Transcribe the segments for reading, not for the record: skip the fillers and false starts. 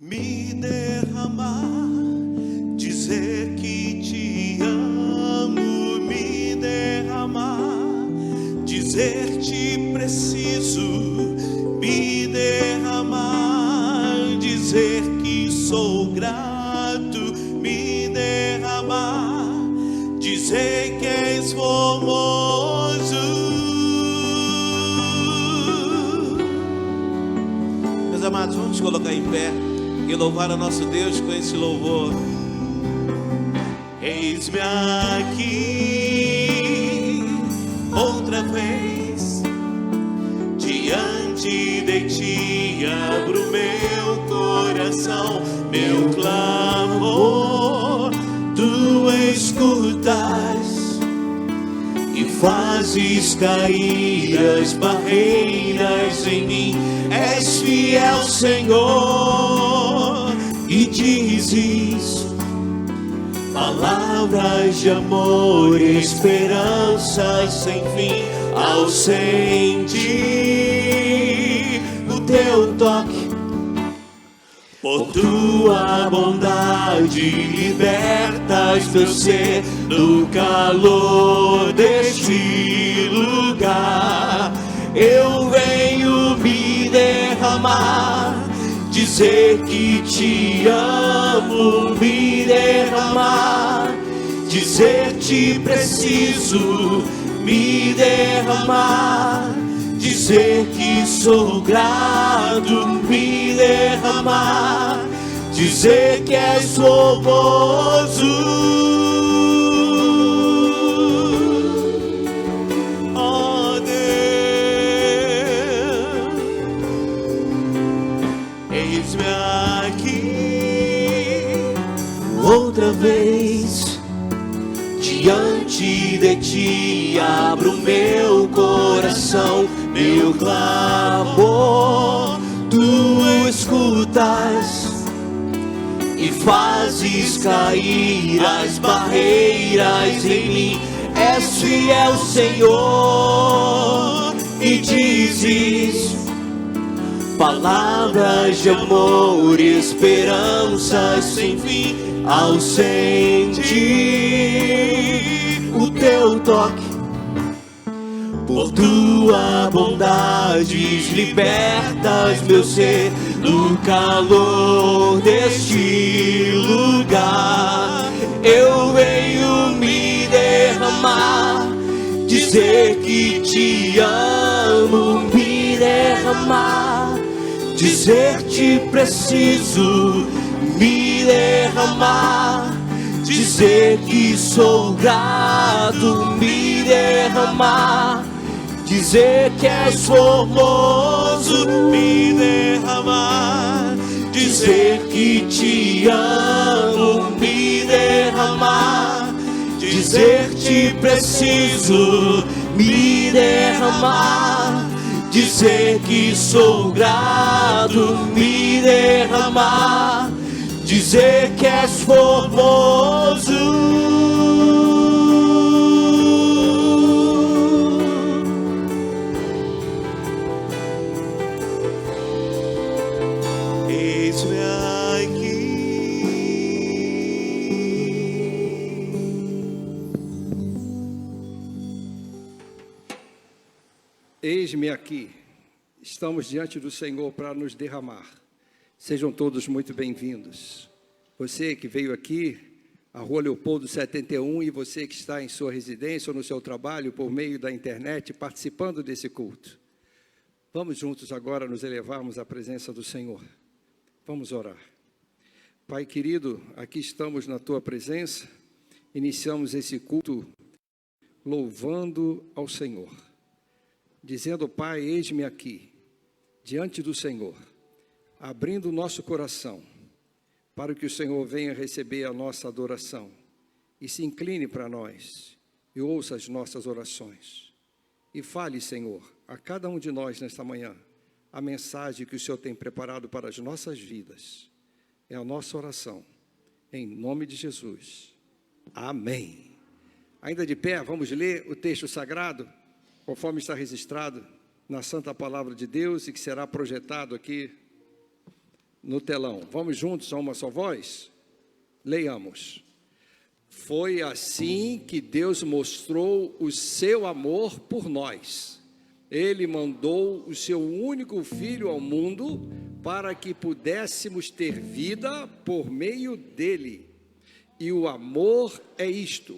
me derramar, dizer que te amo, me derramar, dizer te preciso, me derramar, dizer que sou grato, me derramar, dizer que és formoso. Meus amados, vamos colocar em pé e louvar a nosso Deus com esse louvor. Eis-me aqui outra vez, diante de ti abro meu coração, meu clamor tu escutas e fazes cair as barreiras em mim. És fiel, Senhor, e dizes palavras de amor e esperanças sem fim. Ao sentir o teu toque, por tua bondade libertas meu ser do calor deste lugar. Eu venho me derramar, dizer que te amo, me derramar, dizer te preciso, me derramar, dizer que sou grato, me derramar, dizer que és formoso. Oh Deus, eis-me aqui outra vez, diante de ti abro meu coração, meu clamor tu escutas e fazes cair as barreiras em mim. És fiel, Senhor, e dizes palavras de amor e esperanças sem fim. Ao sentir o teu toque, por tua bondade libertas meu ser do calor deste lugar. Eu venho me derramar, dizer que te amo, me derramar, dizer te preciso, me derramar, dizer que sou grato, me derramar, dizer que és formoso, me derramar, dizer que te amo, me derramar, dizer te preciso, me derramar, dizer que sou grato, me derramar, dizer que és formoso. Eis-me aqui. Eis-me aqui. Estamos diante do Senhor para nos derramar. Sejam todos muito bem-vindos. Você que veio aqui, a Rua Leopoldo 71, e você que está em sua residência ou no seu trabalho por meio da internet, participando desse culto. Vamos juntos agora nos elevarmos à presença do Senhor. Vamos orar. Pai querido, aqui estamos na Tua presença, iniciamos esse culto louvando ao Senhor, dizendo: Pai, eis-me aqui, diante do Senhor, abrindo o nosso coração, para que o Senhor venha receber a nossa adoração e se incline para nós e ouça as nossas orações. E fale, Senhor, a cada um de nós nesta manhã, a mensagem que o Senhor tem preparado para as nossas vidas. É a nossa oração, em nome de Jesus. Amém. Ainda de pé, vamos ler o texto sagrado, conforme está registrado na Santa Palavra de Deus e que será projetado aqui no telão. Vamos juntos a uma só voz? Leiamos. Foi assim que Deus mostrou o seu amor por nós. Ele mandou o seu único Filho ao mundo para que pudéssemos ter vida por meio dele. E o amor é isto: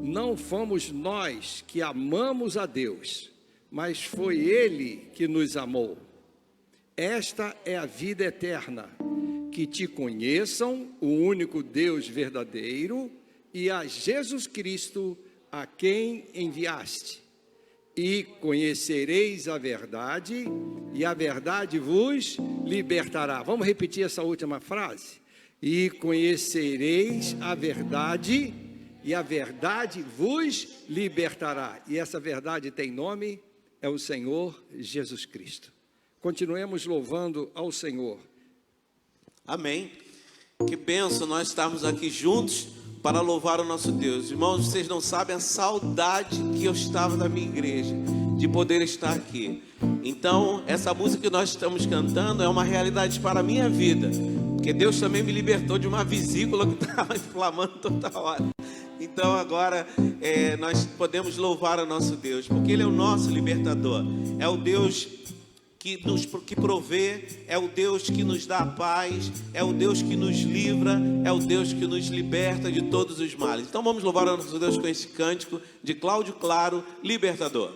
não fomos nós que amamos a Deus, mas foi Ele que nos amou. Esta é a vida eterna, que te conheçam, o único Deus verdadeiro, e a Jesus Cristo, a quem enviaste. E conhecereis a verdade, e a verdade vos libertará. Vamos repetir essa última frase? E conhecereis a verdade, e a verdade vos libertará. E essa verdade tem nome, é o Senhor Jesus Cristo. Continuemos louvando ao Senhor. Amém. Que bênção nós estarmos aqui juntos para louvar o nosso Deus. Irmãos, vocês não sabem a saudade que eu estava da minha igreja, de poder estar aqui. Então, essa música que nós estamos cantando é uma realidade para a minha vida, porque Deus também me libertou de uma vesícula que estava inflamando toda hora. Então agora nós podemos louvar o nosso Deus, porque Ele é o nosso libertador, é o Deus que provê, é o Deus que nos dá a paz, é o Deus que nos livra, é o Deus que nos liberta de todos os males. Então vamos louvar o nosso Deus com esse cântico de Cláudio Claro, Libertador.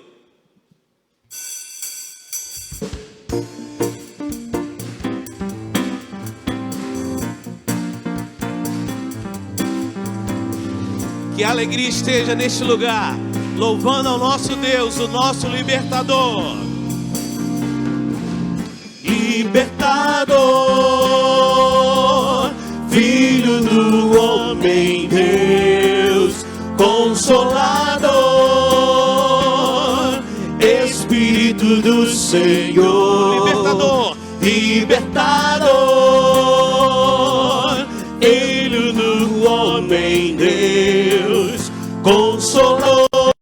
Que a alegria esteja neste lugar, louvando ao nosso Deus, o nosso libertador. Libertador, Filho do homem, Deus Consolador, Espírito do Senhor. Libertador, libertador, Filho do homem, Deus Consolador,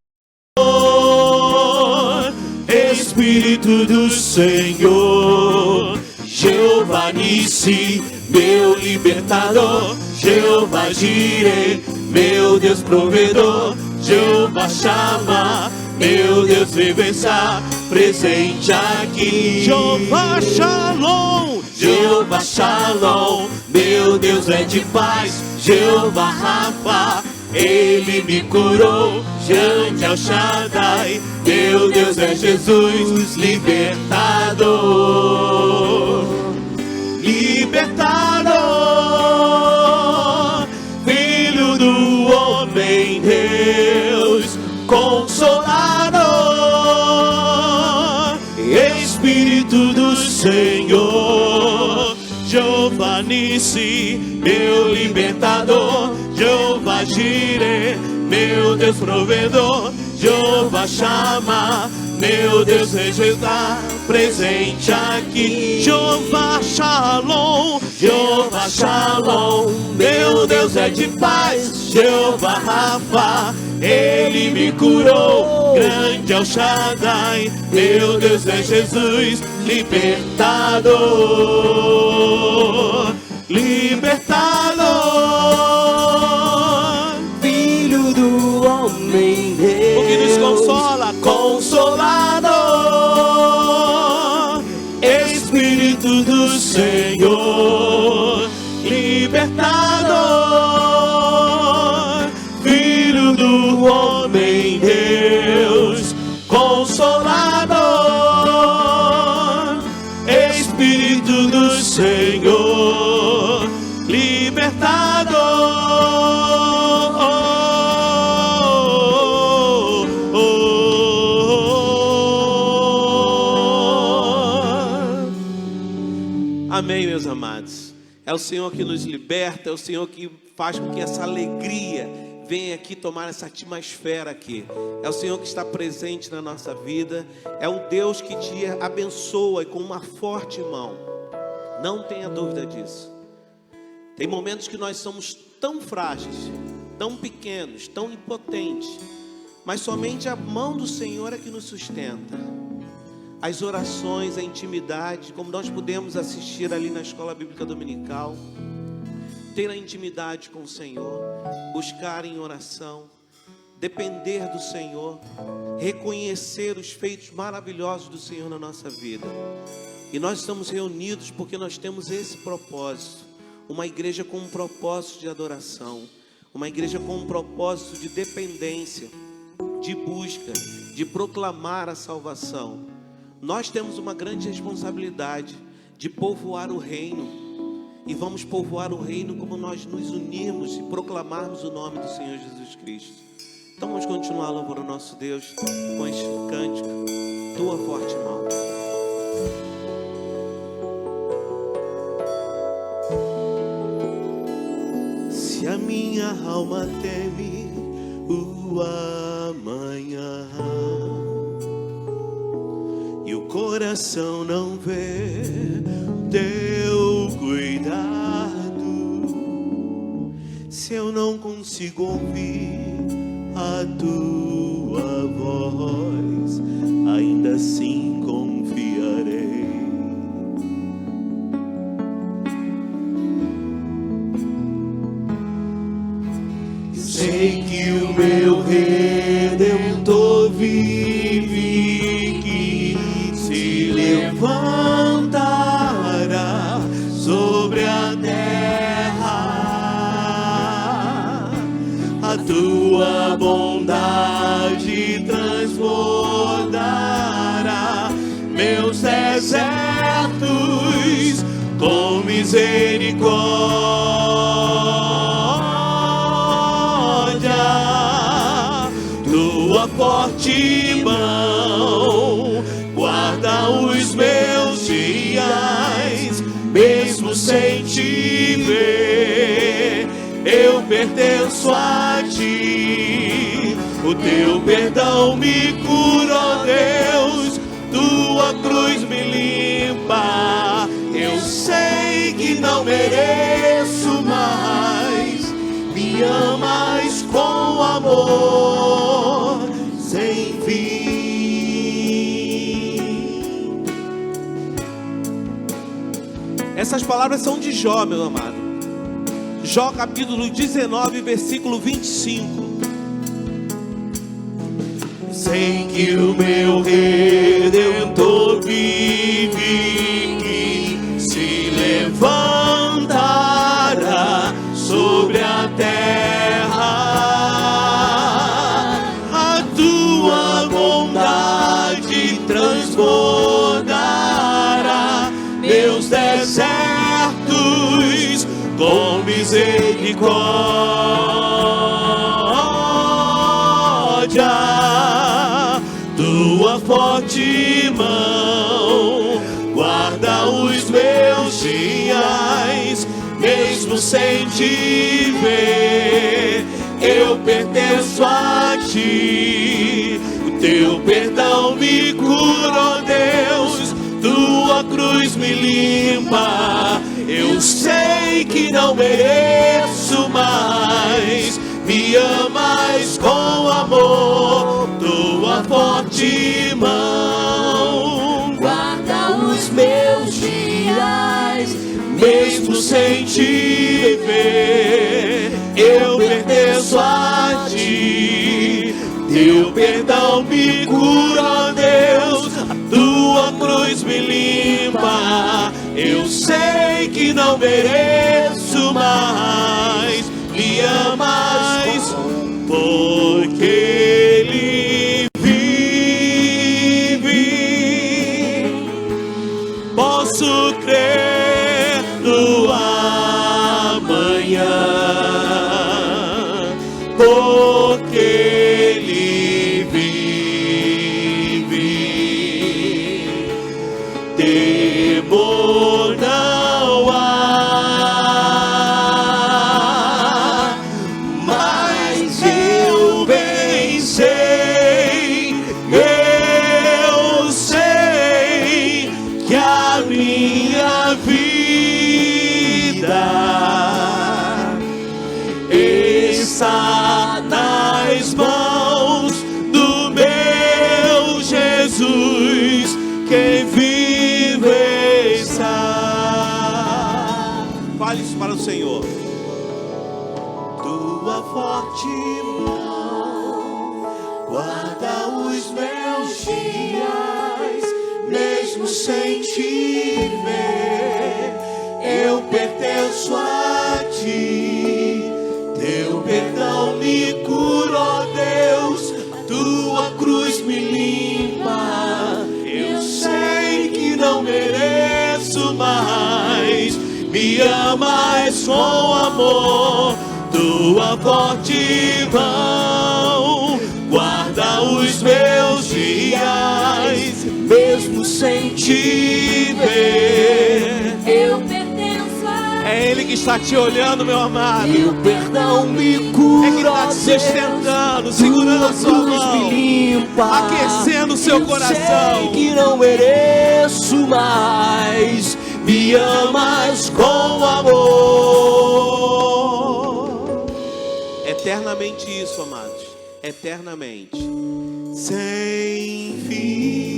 Espírito do Senhor. Jeová Nissi, meu libertador, Jeová Jireh, meu Deus provedor, Jeová Shammah, meu Deus reversar, presente aqui. Jeová Shalom, Jeová Shalom, meu Deus é de paz, Jeová Rafa, Ele me curou, Grande El Shaddai, meu Deus é Jesus, libertador. Libertador, Filho do homem, Deus Consolador, Espírito do Senhor. Jeová Nissi, meu libertador, Jeová Jireh, meu Deus provedor, Jeová Shammah, meu Deus está presente aqui. Jeová Shalom, Jeová Shalom, meu Deus é de paz, Jeová Rafa, Ele me curou, grande El Shaddai, meu Deus é Jesus, libertador, libertador, Filho do homem, Deus, o que nos consola, Consolador, Espírito do Senhor, libertador, Filho do homem, Deus Consolador, Espírito do Senhor, libertador. Amém, meus amados. É o Senhor que nos liberta, é o Senhor que faz com que essa alegria venha aqui tomar essa atmosfera aqui. É o Senhor que está presente na nossa vida, é o Deus que te abençoa com uma forte mão. Não tenha dúvida disso. Tem momentos que nós somos tão frágeis, tão pequenos, tão impotentes, mas somente a mão do Senhor é que nos sustenta. as orações, a intimidade, como nós podemos assistir ali na escola bíblica dominical, ter a intimidade com o Senhor, buscar em oração, depender do Senhor, reconhecer os feitos maravilhosos do Senhor na nossa vida. E nós estamos reunidos porque nós temos esse propósito, uma igreja com um propósito de adoração, uma igreja com um propósito de dependência, de busca, de proclamar a salvação. Nós temos uma grande responsabilidade de povoar o reino, e vamos povoar o reino como nós nos unirmos e proclamarmos o nome do Senhor Jesus Cristo. Então vamos continuar louvando o nosso Deus com este cântico, Tua Forte Mão. Se a minha alma teme o amanhã e o coração não vê teu cuidado, se eu não consigo ouvir a tua voz, ainda assim confiarei. Sei que o meu Redentor vive, que se levantará sobre a terra. A tua bondade transbordará meus desertos com misericórdia. Tua forte mão guarda os meus dias, mesmo sem te ver, eu pertenço a ti. O teu perdão me cura, ó Deus, tua cruz me limpa. Eu sei que não mereço mais, me amas com amor sem fim. Essas palavras são de Jó, meu amado. Jó capítulo 19, versículo 25. Sei que o meu Redentor vive, que se levantará sobre a terra. A tua bondade transbordará meus desertos com misericórdia. Tua forte mão guarda os meus dias, mesmo sem te ver, eu pertenço a ti. O teu perdão me cura, ó Deus, tua cruz me limpa. Eu sei que não mereço mais, me amas com amor. Tua forte mão guarda os meus dias, mesmo sem te ver, eu pertenço a ti. Teu perdão me cura, ó Deus, a tua cruz me limpa. Eu sei que não mereço mais, me amas porque Ele vive. Posso crer no amanhã, porque Ele vive. Temor não há, mas eu vencei. Eu sei que a minha vida está nas mãos do meu Jesus, que Senhor. Tua forte mão guarda os meus dias, mesmo sem te ver, eu pertenço a ti. Teu perdão me cura, ó Deus, tua cruz me limpa. Eu sei que não mereço mais, me amas com amor. Tua forte mão guarda os meus dias, mesmo sem te ver, eu pertenço a ti. É Ele que está te olhando, meu amado. E o perdão me cura, é que está te sustentando, segurando a sua mão, aquecendo o seu coração. Sei que não mereço mais, me amas com amor. Eternamente isso, amados. Eternamente. Sem fim.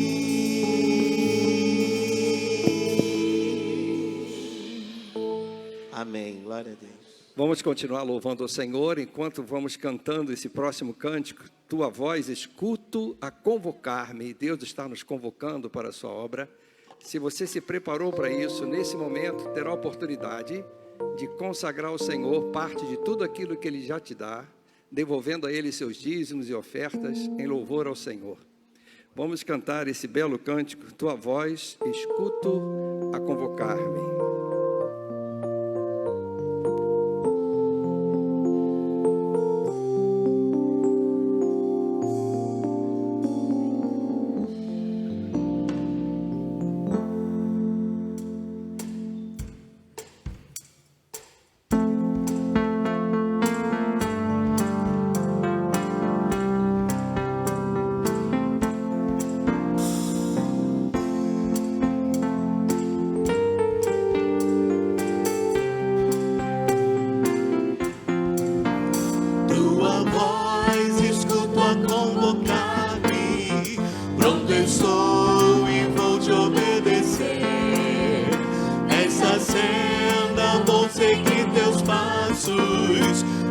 Amém. Glória a Deus. Vamos continuar louvando ao Senhor enquanto vamos cantando esse próximo cântico. Tua voz escuto a convocar-me. Deus está nos convocando para a sua obra. Se você se preparou para isso, nesse momento terá a oportunidade de consagrar ao Senhor parte de tudo aquilo que Ele já te dá, devolvendo a Ele seus dízimos e ofertas em louvor ao Senhor. Vamos cantar esse belo cântico. Tua voz escuto a convocar-me.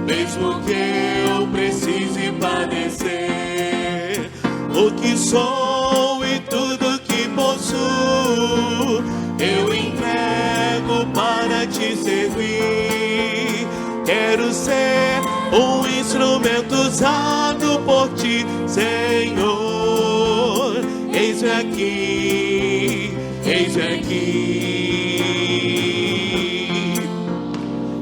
Mesmo que eu precise padecer, o que sou e tudo que possuo, eu entrego para te servir. Quero ser um instrumento usado por ti, Senhor. Eis-me aqui, eis-me aqui.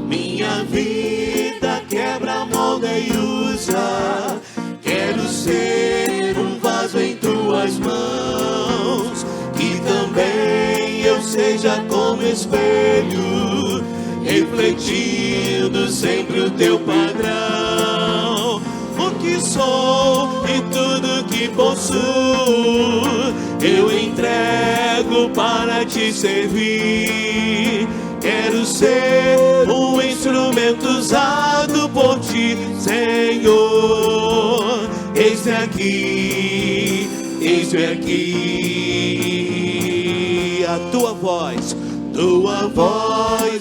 Minha vida quebra, molda e usa. Quero ser um vaso em tuas mãos, que também eu seja como espelho, refletindo sempre o teu padrão. O que sou e tudo que possuo, eu entrego para te servir. Quero ser um instrumento usado por ti, Senhor. Eis-me aqui, eis-me aqui. A tua voz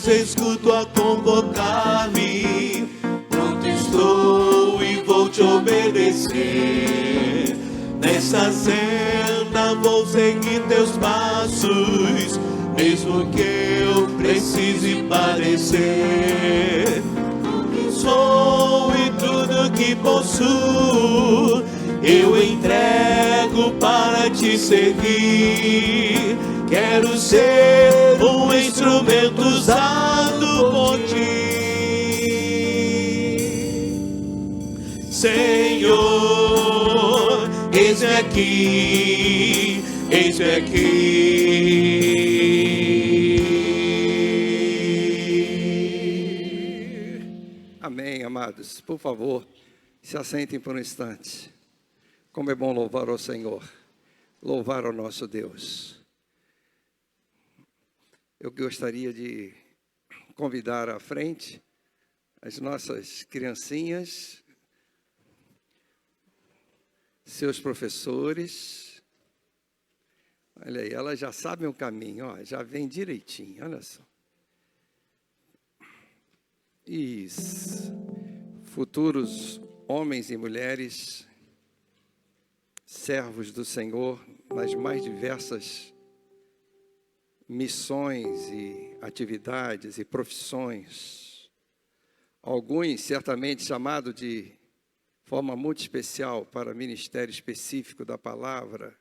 escuto a convocar-me. Pronto estou e vou te obedecer. Nessa senda vou seguir teus passos, mesmo que eu precise padecer. O que sou e tudo que possuo, eu entrego para te seguir. Quero ser um instrumento usado por ti, Senhor. Eis-me aqui, eis-me aqui. Amém, amados. Por favor, se assentem por um instante. Como é bom louvar ao Senhor, louvar ao nosso Deus. Eu gostaria de convidar à frente as nossas criancinhas, seus professores. Olha aí, elas já sabem o caminho, ó, já vem direitinho, olha só. e futuros homens e mulheres, servos do Senhor nas mais diversas missões e atividades e profissões. Alguns certamente chamados de forma muito especial para ministério específico da palavra,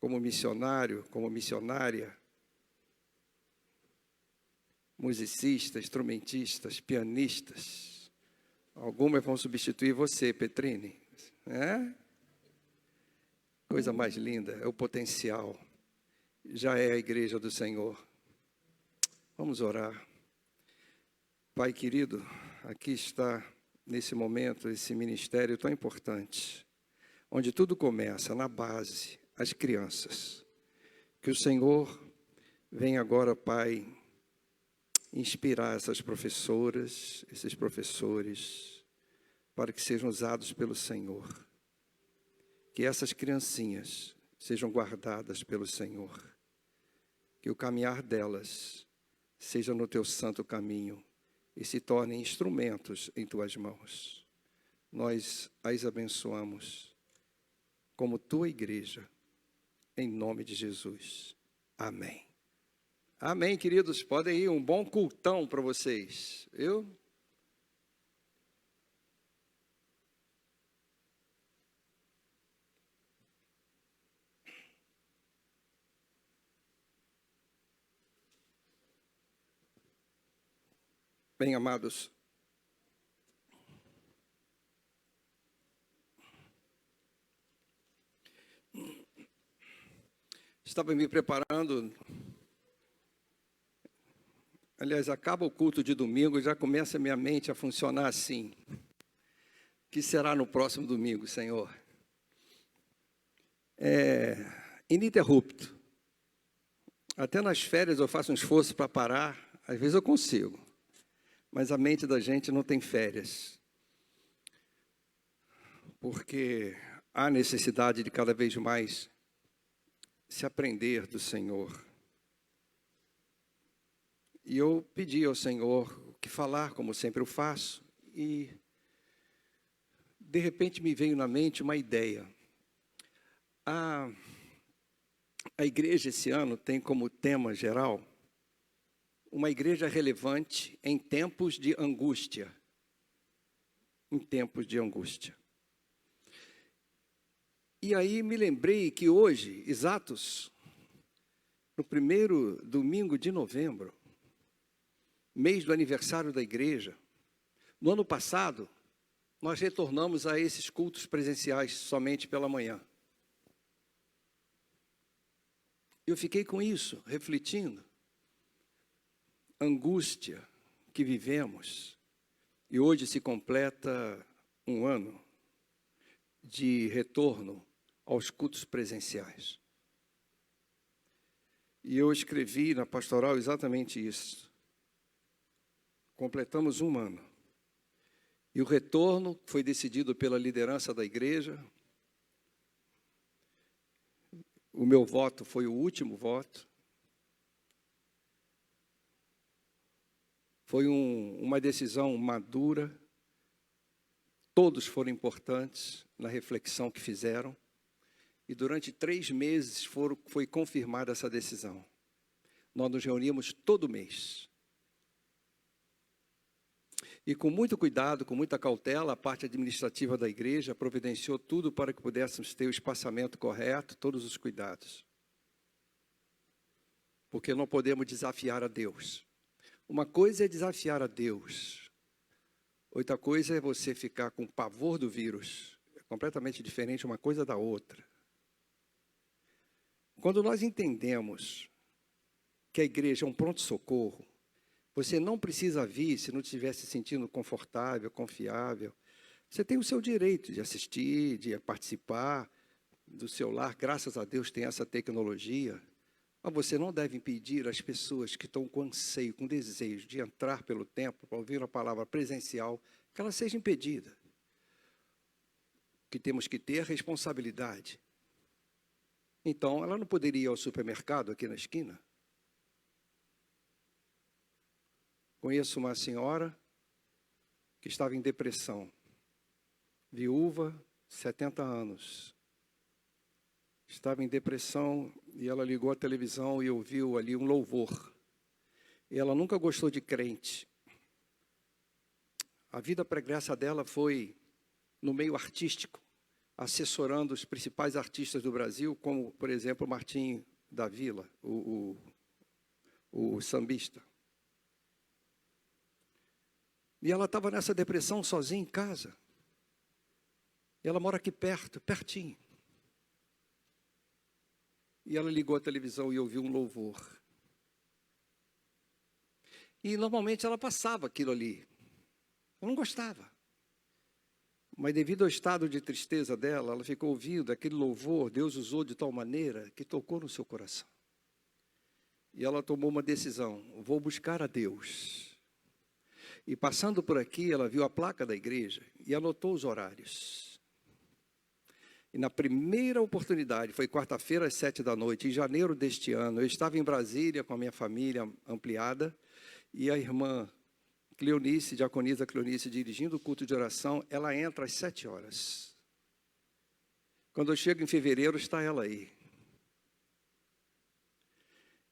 como missionário, como missionária, musicistas, instrumentistas, pianistas. Algumas vão substituir você, Petrini. Coisa mais linda, é o potencial. Já é a igreja do Senhor. Vamos orar. Pai querido, aqui está, nesse momento, esse ministério tão importante, onde tudo começa, na base, as crianças. Que o Senhor venha agora, Pai, inspirar essas professoras, esses professores, para que sejam usados pelo Senhor. Que essas criancinhas sejam guardadas pelo Senhor. Que o caminhar delas seja no teu santo caminho e se tornem instrumentos em tuas mãos. Nós as abençoamos como tua igreja, em nome de Jesus. Amém. Amém, queridos. Podem ir, um bom cultão para vocês. Viu? Bem, amados, estava me preparando. Aliás, acaba o culto de domingo, já começa a minha mente a funcionar assim. O que será no próximo domingo, Senhor? Ininterrupto. Até nas férias eu faço um esforço para parar, às vezes eu consigo. Mas a mente da gente não tem férias. Porque há necessidade de cada vez mais se aprender do Senhor. E eu pedi ao Senhor o que falar, como sempre eu faço, e de repente me veio na mente uma ideia. A igreja esse ano tem como tema geral uma igreja relevante em tempos de angústia. Em tempos de angústia. E aí me lembrei que hoje, exatos, no primeiro domingo de novembro, mês do aniversário da igreja, no ano passado, nós retornamos a esses cultos presenciais somente pela manhã. Eu fiquei com isso, refletindo. Angústia que vivemos, e hoje se completa um ano de retorno aos cultos presenciais. E eu escrevi na pastoral exatamente isso. Completamos um ano. E o retorno foi decidido pela liderança da igreja. O meu voto foi o último voto. Foi uma decisão madura. Todos foram importantes na reflexão que fizeram. E durante 3 meses foi confirmada essa decisão. Nós nos reunimos todo mês. E com muito cuidado, com muita cautela, a parte administrativa da igreja providenciou tudo para que pudéssemos ter o espaçamento correto, todos os cuidados. Porque não podemos desafiar a Deus. Uma coisa é desafiar a Deus. Outra coisa é você ficar com pavor do vírus. É completamente diferente uma coisa da outra. Quando nós entendemos que a igreja é um pronto-socorro, você não precisa vir se não estiver se sentindo confortável, confiável. Você tem o seu direito de assistir, de participar do seu lar. Graças a Deus tem essa tecnologia. Mas você não deve impedir as pessoas que estão com anseio, com desejo de entrar pelo templo, para ouvir a palavra presencial, que ela seja impedida. Que temos que ter a responsabilidade. Então, ela não poderia ir ao supermercado aqui na esquina? Conheço uma senhora que estava em depressão, viúva, 70 anos. Estava em depressão e ela ligou a televisão e ouviu ali um louvor. E ela nunca gostou de crente. A vida pregressa dela foi no meio artístico, assessorando os principais artistas do Brasil, como, por exemplo, Martim da Vila, o sambista. E ela estava nessa depressão sozinha em casa. E ela mora aqui perto, pertinho. E ela ligou a televisão e ouviu um louvor. E normalmente ela passava aquilo ali. Eu não gostava. Mas devido ao estado de tristeza dela, ela ficou ouvindo aquele louvor. Deus usou de tal maneira que tocou no seu coração. E ela tomou uma decisão: vou buscar a Deus. E passando por aqui, ela viu a placa da igreja e anotou os horários. E na primeira oportunidade, foi quarta-feira às 7h, em janeiro deste ano, eu estava em Brasília com a minha família ampliada, e a irmã Cleonice, diaconisa Cleonice, dirigindo o culto de oração, ela entra às 7h. Quando eu chego em fevereiro, está ela aí.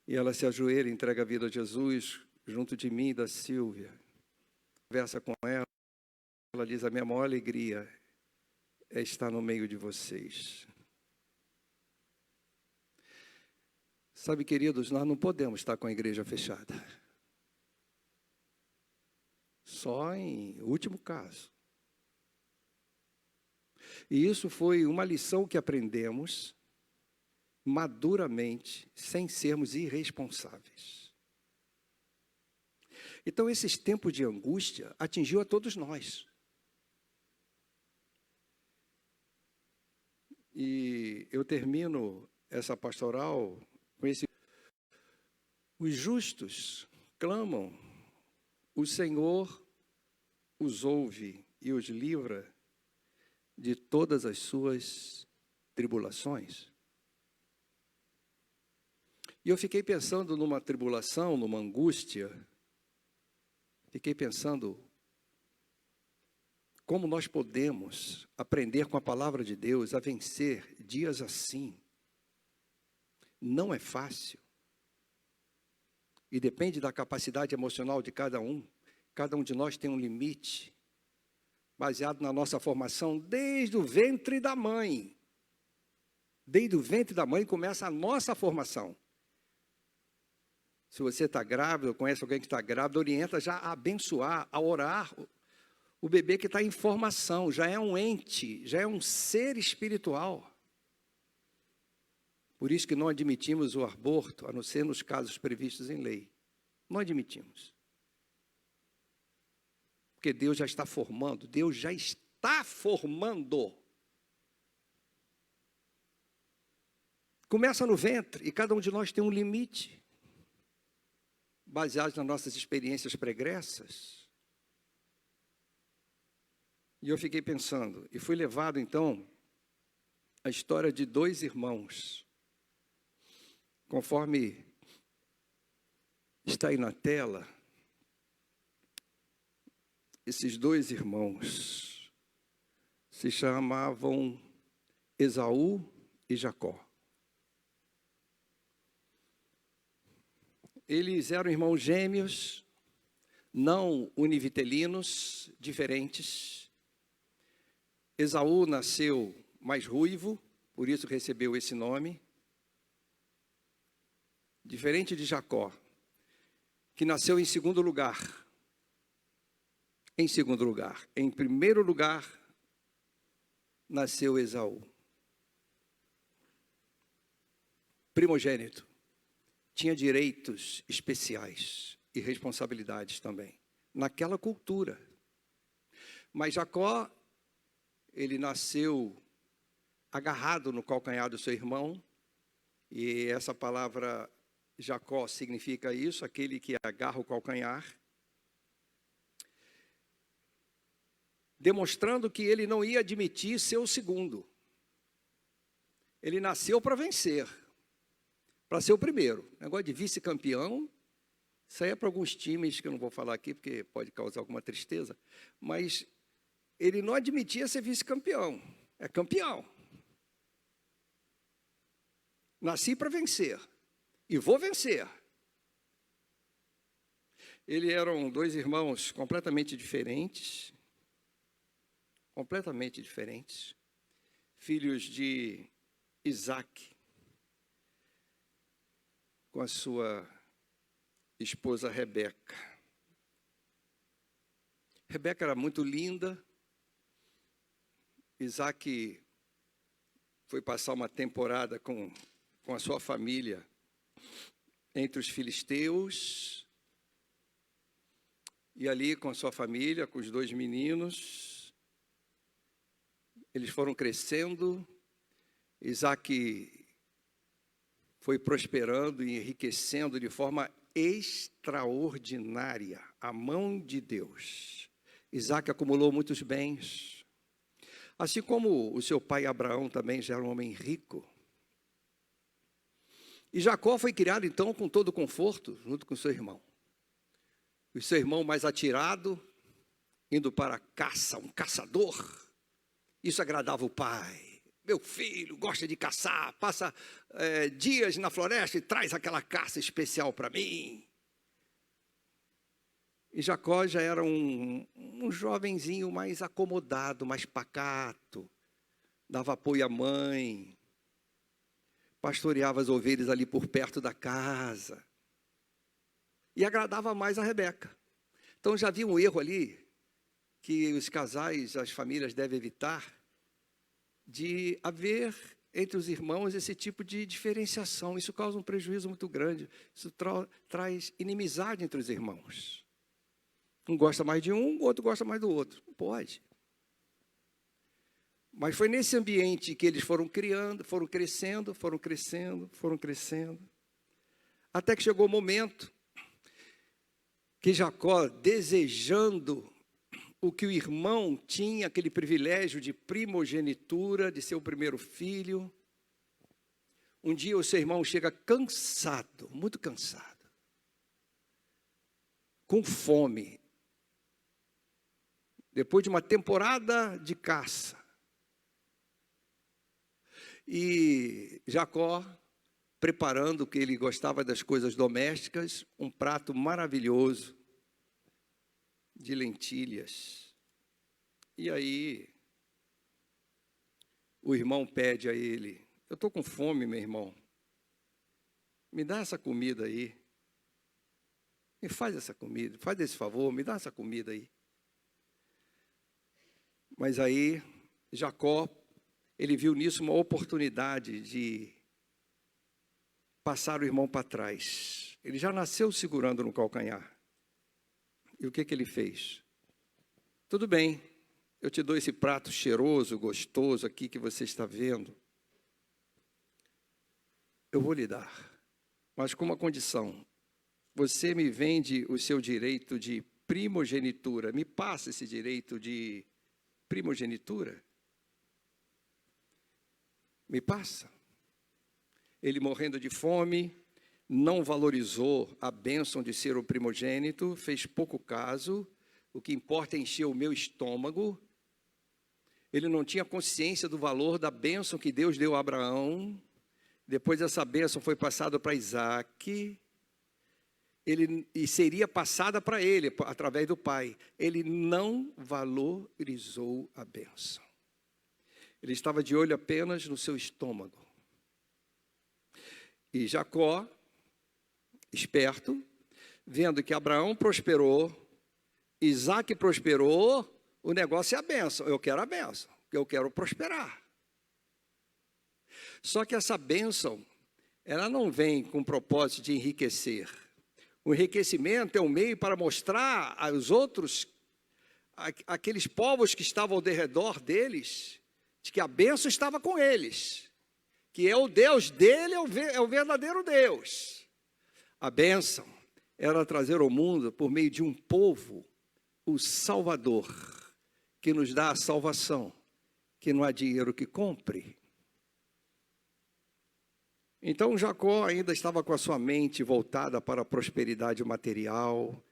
E ela se ajoelha, entrega a vida a Jesus, junto de mim e da Silvia. Conversa com ela, ela diz: a minha maior alegria é estar no meio de vocês. Sabe, queridos, nós não podemos estar com a igreja fechada. Só em último caso. E isso foi uma lição que aprendemos maduramente, sem sermos irresponsáveis. Então, esses tempos de angústia atingiu a todos nós. E eu termino essa pastoral com esse: os justos clamam, o Senhor os ouve e os livra de todas as suas tribulações. E eu fiquei pensando numa tribulação, numa angústia, fiquei pensando como nós podemos aprender com a palavra de Deus a vencer dias assim. Não é fácil. E depende da capacidade emocional de cada um. Cada um de nós tem um limite, baseado na nossa formação desde o ventre da mãe. Desde o ventre da mãe começa a nossa formação. Se você está grávida, ou conhece alguém que está grávida, orienta já a abençoar, a orar o bebê que está em formação. Já é um ente, já é um ser espiritual. Por isso que não admitimos o aborto, a não ser nos casos previstos em lei. Não admitimos. Porque Deus já está formando, Deus já está formando. Começa no ventre, e cada um de nós tem um limite, baseado nas nossas experiências pregressas. E eu fiquei pensando, e fui levado então à história de dois irmãos, conforme está aí na tela. Esses dois irmãos se chamavam Esaú e Jacó. Eles eram irmãos gêmeos, não univitelinos, diferentes. Esaú nasceu mais ruivo, por isso recebeu esse nome. Diferente de Jacó, que nasceu em segundo lugar. Em segundo lugar. Em primeiro lugar, nasceu Esaú. Primogênito. Tinha direitos especiais e responsabilidades também, naquela cultura. Mas Jacó, ele nasceu agarrado no calcanhar do seu irmão, e essa palavra Jacó significa isso, aquele que agarra o calcanhar, demonstrando que ele não ia admitir ser o segundo. Ele nasceu para vencer, para ser o primeiro. Negócio de vice-campeão, Isso aí é para alguns times, que eu não vou falar aqui, porque pode causar alguma tristeza, mas ele não admitia ser vice-campeão. É campeão. Nasci para vencer. E vou vencer. Eles eram dois irmãos completamente diferentes. Completamente diferentes. Filhos de Isaac, com a sua esposa Rebeca. Rebeca era muito linda. Isaac foi passar uma temporada com a sua família entre os filisteus. E ali com a sua família, com os dois meninos, eles foram crescendo. Isaac foi prosperando e enriquecendo de forma extraordinária, a mão de Deus. Isaac acumulou muitos bens, assim como o seu pai Abraão também já era um homem rico. E Jacó foi criado então com todo conforto, junto com seu irmão. O seu irmão mais atirado, indo para a caça, um caçador. Isso agradava o pai. Meu filho gosta de caçar, passa dias na floresta e traz aquela caça especial para mim. E Jacó já era um jovenzinho mais acomodado, mais pacato, dava apoio à mãe, pastoreava as ovelhas ali por perto da casa e agradava mais a Rebeca. Então já havia um erro ali que os casais, as famílias devem evitar, de haver entre os irmãos esse tipo de diferenciação. Isso causa um prejuízo muito grande. Isso traz inimizade entre os irmãos. Um gosta mais de um, o outro gosta mais do outro. Não pode. Mas foi nesse ambiente que eles foram criando, foram crescendo, até que chegou o momento que Jacó, desejando o que o irmão tinha, aquele privilégio de primogenitura, de ser o primeiro filho. Um dia o seu irmão chega cansado, muito cansado, com fome, depois de uma temporada de caça. E Jacó, preparando, que ele gostava das coisas domésticas, um prato maravilhoso, de lentilhas. E aí, o irmão pede a ele: eu estou com fome, meu irmão, me dá essa comida aí, me faz essa comida, faz esse favor, me dá essa comida aí. Mas aí, Jacó, ele viu nisso uma oportunidade de passar o irmão para trás. Ele já nasceu segurando no calcanhar. E o que ele fez? Tudo bem, eu te dou esse prato cheiroso, gostoso aqui que você está vendo. Eu vou lhe dar, mas com uma condição. Você me vende o seu direito de primogenitura. Me passa esse direito de primogenitura. Me passa. Ele, morrendo de fome, não valorizou a bênção de ser o primogênito, fez pouco caso, o que importa é encher o meu estômago. Ele não tinha consciência do valor da bênção que Deus deu a Abraão. Depois essa bênção foi passada para Isaac, e seria passada para ele, através do pai. Ele não valorizou a bênção. Ele estava de olho apenas no seu estômago. E Jacó, esperto, vendo que Abraão prosperou, Isaac prosperou, o negócio é a bênção. Eu quero a bênção, eu quero prosperar. Só que essa bênção, ela não vem com o propósito de enriquecer. O enriquecimento é um meio para mostrar aos outros, aqueles povos que estavam ao redor deles, de que a bênção estava com eles, que é o Deus dele, é o verdadeiro Deus. A bênção era trazer ao mundo, por meio de um povo, o Salvador, que nos dá a salvação, que não há dinheiro que compre. Então Jacó ainda estava com a sua mente voltada para a prosperidade material,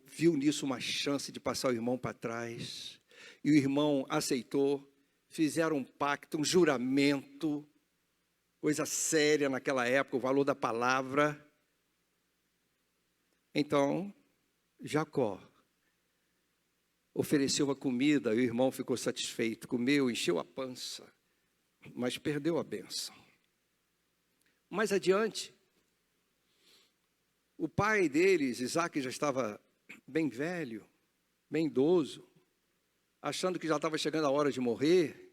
viu nisso uma chance de passar o irmão para trás, e o irmão aceitou, fizeram um pacto, um juramento, coisa séria naquela época, o valor da palavra. Então, Jacó ofereceu a comida, e o irmão ficou satisfeito, comeu, encheu a pança, mas perdeu a bênção. Mais adiante, o pai deles, Isaque, já estava bem velho, bem idoso, achando que já estava chegando a hora de morrer.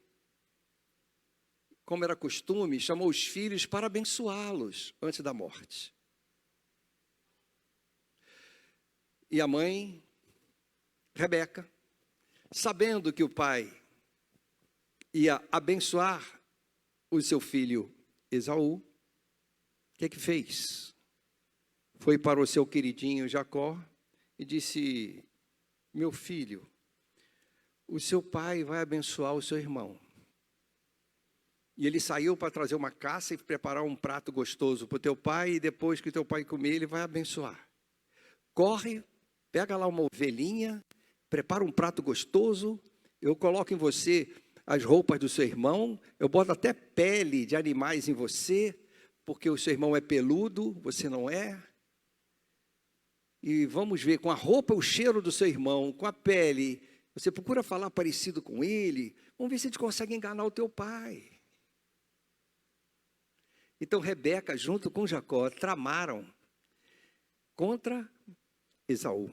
Como era costume, chamou os filhos para abençoá-los antes da morte. E a mãe, Rebeca, sabendo que o pai ia abençoar o seu filho Esaú, o que fez? Foi para o seu queridinho Jacó e disse: meu filho, o seu pai vai abençoar o seu irmão. E ele saiu para trazer uma caça e preparar um prato gostoso para o teu pai, e depois que o teu pai comer, ele vai abençoar. Corre, pega lá uma ovelhinha, prepara um prato gostoso, eu coloco em você as roupas do seu irmão, eu boto até pele de animais em você, porque o seu irmão é peludo, você não é. E vamos ver, com a roupa, o cheiro do seu irmão, com a pele, você procura falar parecido com ele, vamos ver se a gente consegue enganar o teu pai. Então Rebeca, junto com Jacó, tramaram contra Esaú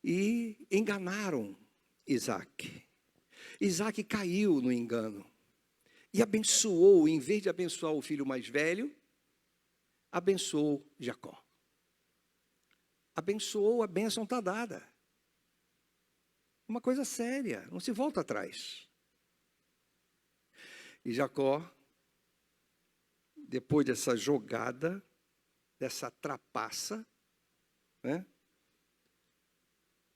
e enganaram Isaque. Isaque caiu no engano e abençoou, em vez de abençoar o filho mais velho, abençoou Jacó. Abençoou, a bênção está dada. Uma coisa séria, não se volta atrás. E Jacó, depois dessa jogada, dessa trapaça, né?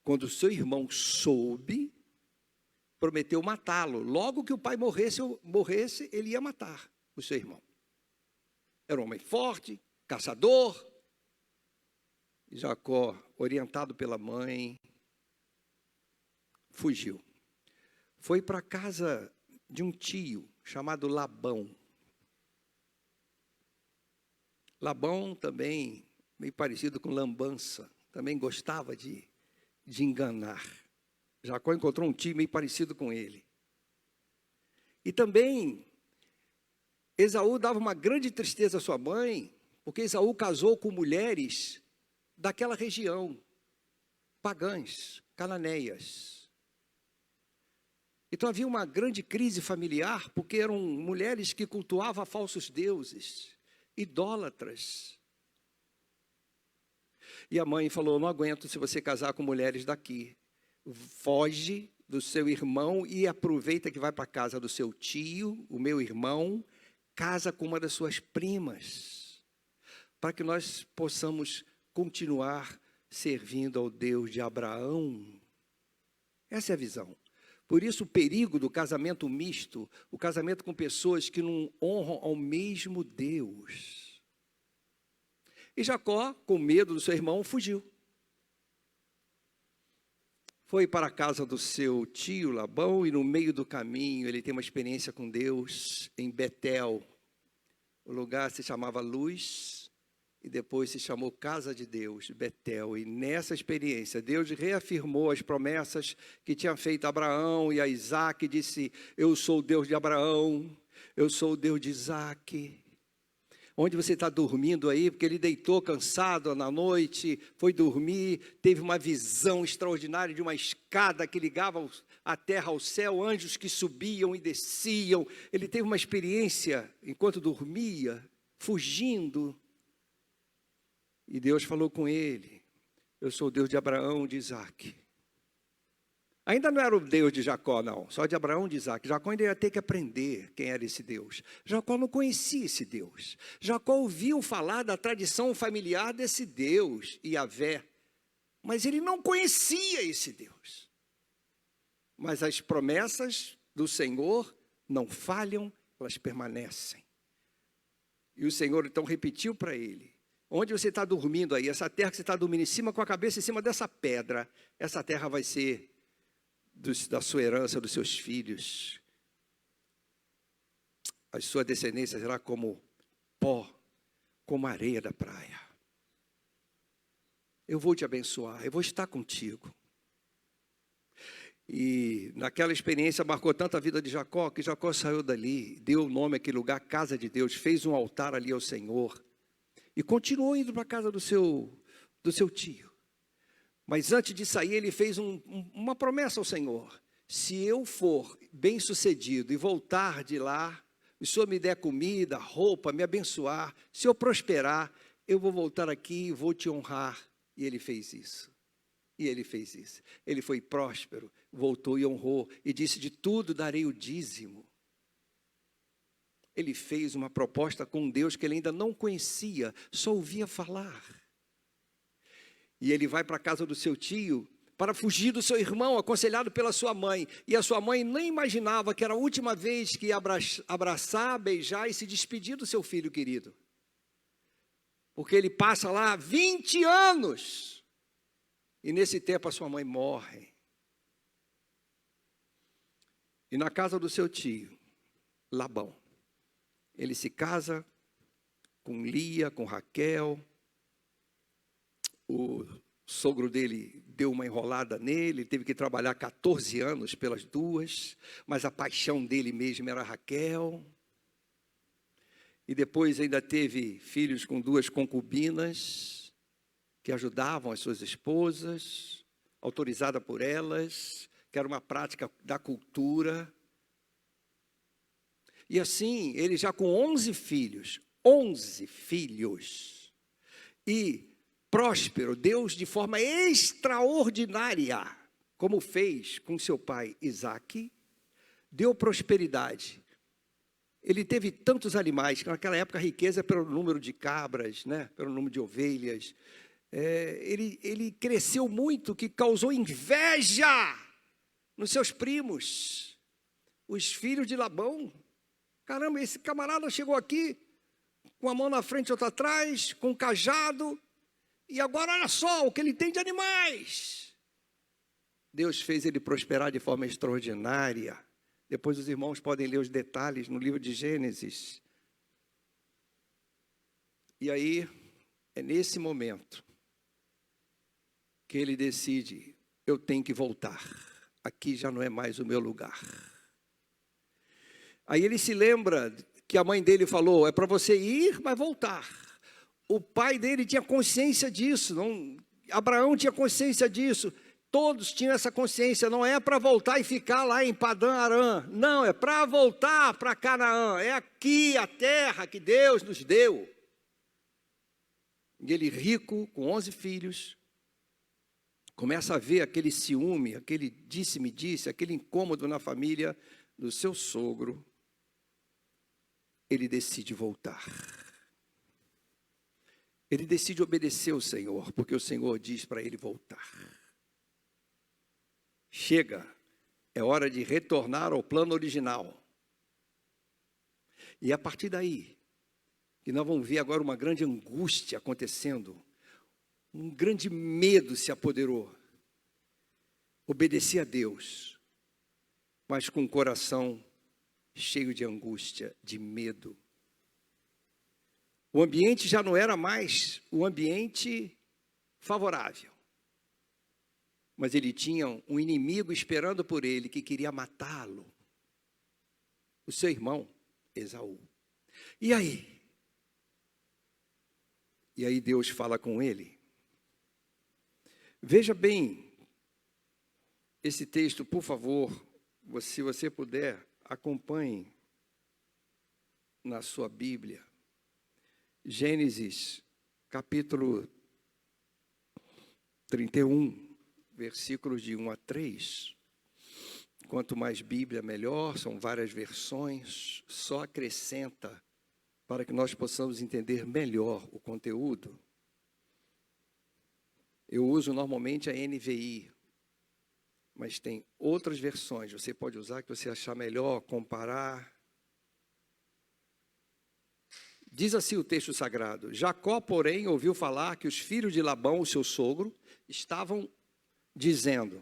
Quando seu irmão soube, prometeu matá-lo. Logo que o pai morresse, ele ia matar o seu irmão. Era um homem forte, caçador. E Jacó, orientado pela mãe, fugiu. Foi para a casa de um tio chamado Labão. Labão também, meio parecido com lambança, também gostava de enganar. Jacó encontrou um tio meio parecido com ele. E também, Esaú dava uma grande tristeza à sua mãe, porque Esaú casou com mulheres daquela região, pagãs, cananeias. Então havia uma grande crise familiar, porque eram mulheres que cultuavam falsos deuses, idólatras. E a mãe falou: não aguento se você casar com mulheres daqui. Foge do seu irmão e aproveita que vai para a casa do seu tio, o meu irmão, casa com uma das suas primas, para que nós possamos continuar servindo ao Deus de Abraão. Essa é a visão. Por isso o perigo do casamento misto, o casamento com pessoas que não honram ao mesmo Deus. E Jacó, com medo do seu irmão, fugiu. Foi para a casa do seu tio Labão e no meio do caminho ele tem uma experiência com Deus em Betel. O lugar se chamava Luz e depois se chamou Casa de Deus, Betel. E nessa experiência Deus reafirmou as promessas que tinha feito a Abraão e a Isaque. Disse: eu sou o Deus de Abraão, eu sou o Deus de Isaque. Onde você está dormindo aí, porque ele deitou cansado na noite, foi dormir, teve uma visão extraordinária de uma escada que ligava a terra ao céu, anjos que subiam e desciam. Ele teve uma experiência enquanto dormia, fugindo. E Deus falou com ele: eu sou o Deus de Abraão, de Isaque. Ainda não era o Deus de Jacó, não, só de Abraão e de Isaque. Jacó ainda ia ter que aprender quem era esse Deus. Jacó não conhecia esse Deus. Jacó ouviu falar da tradição familiar desse Deus, Iavé, mas ele não conhecia esse Deus. Mas as promessas do Senhor não falham, elas permanecem. E o Senhor então repetiu para ele: onde você está dormindo aí, essa terra que você está dormindo em cima, com a cabeça em cima dessa pedra, essa terra vai ser da sua herança, dos seus filhos. A sua descendência será como pó, como areia da praia. Eu vou te abençoar, eu vou estar contigo. E naquela experiência marcou tanto a vida de Jacó, que Jacó saiu dali, deu o nome àquele lugar, Casa de Deus, fez um altar ali ao Senhor, e continuou indo para a casa do seu tio. Mas antes de sair, ele fez uma promessa ao Senhor: se eu for bem sucedido e voltar de lá, o Senhor me der comida, roupa, me abençoar, se eu prosperar, eu vou voltar aqui e vou te honrar. E ele fez isso. E ele fez isso. Ele foi próspero, voltou e honrou, e disse: de tudo darei o dízimo. Ele fez uma proposta com um Deus que ele ainda não conhecia, só ouvia falar. E ele vai para a casa do seu tio para fugir do seu irmão, aconselhado pela sua mãe. E a sua mãe nem imaginava que era a última vez que ia abraçar, beijar e se despedir do seu filho querido. Porque ele passa lá 20 anos. E nesse tempo a sua mãe morre. E na casa do seu tio, Labão, ele se casa com Lia, com Raquel. O sogro dele deu uma enrolada nele, ele teve que trabalhar 14 anos pelas duas, mas a paixão dele mesmo era Raquel. E depois ainda teve filhos com 2 concubinas, que ajudavam as suas esposas, autorizada por elas, que era uma prática da cultura. E assim, ele já com 11 filhos, e próspero, Deus de forma extraordinária, como fez com seu pai Isaque, deu prosperidade. Ele teve tantos animais, que naquela época a riqueza pelo número de cabras, né, pelo número de ovelhas. Ele cresceu muito, que causou inveja nos seus primos, os filhos de Labão. Caramba, esse camarada chegou aqui com a mão na frente e outra atrás, com um cajado, e agora olha só o que ele tem de animais. Deus fez ele prosperar de forma extraordinária. Depois os irmãos podem ler os detalhes no livro de Gênesis. E aí, é nesse momento que ele decide: eu tenho que voltar, aqui já não é mais o meu lugar. Aí ele se lembra que a mãe dele falou: é para você ir, mas voltar. O pai dele tinha consciência disso, Abraão tinha consciência disso, todos tinham essa consciência. Não é para voltar e ficar lá em Padã Arã, não, é para voltar para Canaã, é aqui a terra que Deus nos deu. E ele, rico, com 11 filhos, começa a ver aquele ciúme, aquele disse-me-disse, aquele incômodo na família do seu sogro. Ele decide voltar. Ele decide obedecer ao Senhor, porque o Senhor diz para ele voltar. Chega, é hora de retornar ao plano original. E a partir daí, que nós vamos ver agora uma grande angústia acontecendo, um grande medo se apoderou. Obedecer a Deus, mas com o coração cheio de angústia, de medo. O ambiente já não era mais o ambiente favorável. Mas ele tinha um inimigo esperando por ele, que queria matá-lo. O seu irmão, Esaú. E aí? E aí Deus fala com ele. Veja bem esse texto, por favor. Se você puder, acompanhe na sua Bíblia. Gênesis, capítulo 31, versículos de 1 a 3. Quanto mais Bíblia, melhor. São várias versões. Só acrescenta para que nós possamos entender melhor o conteúdo. Eu uso normalmente a NVI, mas tem outras versões. Você pode usar que você achar melhor, comparar. Diz assim o texto sagrado: Jacó, porém, ouviu falar que os filhos de Labão, o seu sogro, estavam dizendo: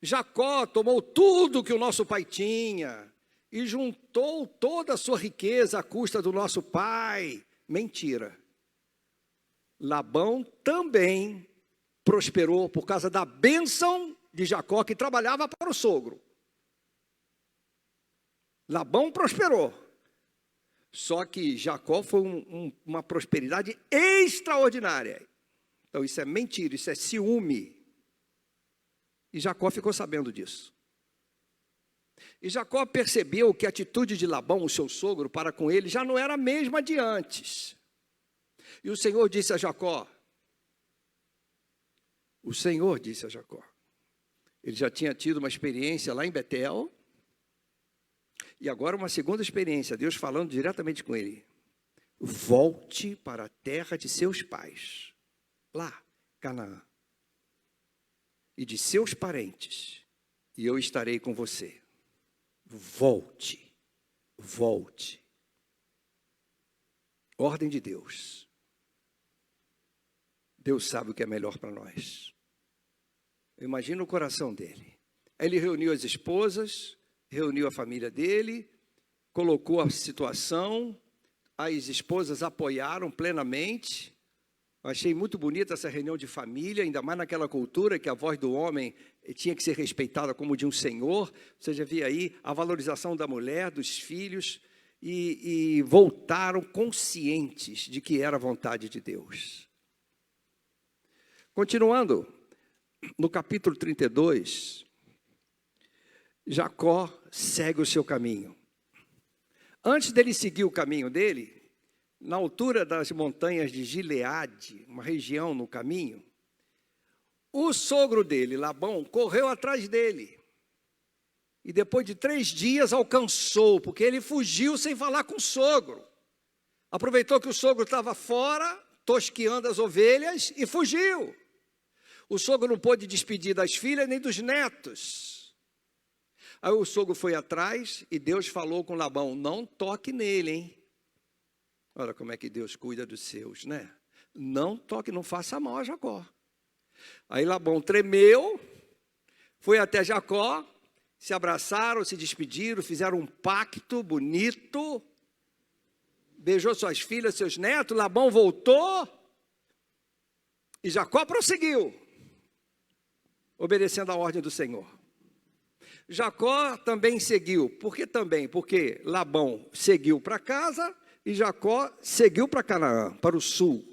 Jacó tomou tudo que o nosso pai tinha e juntou toda a sua riqueza à custa do nosso pai. Mentira. Labão também prosperou por causa da bênção de Jacó, que trabalhava para o sogro. Labão prosperou. Só que Jacó foi uma prosperidade extraordinária. Então isso é mentira, isso é ciúme. E Jacó ficou sabendo disso. E Jacó percebeu que a atitude de Labão, o seu sogro, para com ele já não era a mesma de antes. E o Senhor disse a Jacó, ele já tinha tido uma experiência lá em Betel, e agora uma segunda experiência, Deus falando diretamente com ele: volte para a terra de seus pais, lá, Canaã, e de seus parentes, e eu estarei com você. Volte. Ordem de Deus. Deus sabe o que é melhor para nós. Imagina o coração dele. Aí ele reuniu as esposas, reuniu a família dele, colocou a situação, as esposas apoiaram plenamente. Achei muito bonita essa reunião de família, ainda mais naquela cultura que a voz do homem tinha que ser respeitada como de um senhor. Você já via aí a valorização da mulher, dos filhos, e voltaram conscientes de que era a vontade de Deus. Continuando, no capítulo 32, Jacó segue o seu caminho. Antes dele seguir o caminho dele, na altura das montanhas de Gileade, uma região no caminho, o sogro dele, Labão, correu atrás dele. E depois de 3 dias alcançou, porque ele fugiu sem falar com o sogro. Aproveitou que o sogro estava fora, tosqueando as ovelhas, e fugiu. O sogro não pôde despedir das filhas nem dos netos. Aí o sogro foi atrás e Deus falou com Labão: não toque nele, hein? Olha como é que Deus cuida dos seus, né? Não toque, não faça mal a Jacó. Aí Labão tremeu, foi até Jacó, se abraçaram, se despediram, fizeram um pacto bonito, beijou suas filhas, seus netos. Labão voltou e Jacó prosseguiu, obedecendo a ordem do Senhor. Jacó também seguiu. Por que também? Porque Labão seguiu para casa e Jacó seguiu para Canaã, para o sul.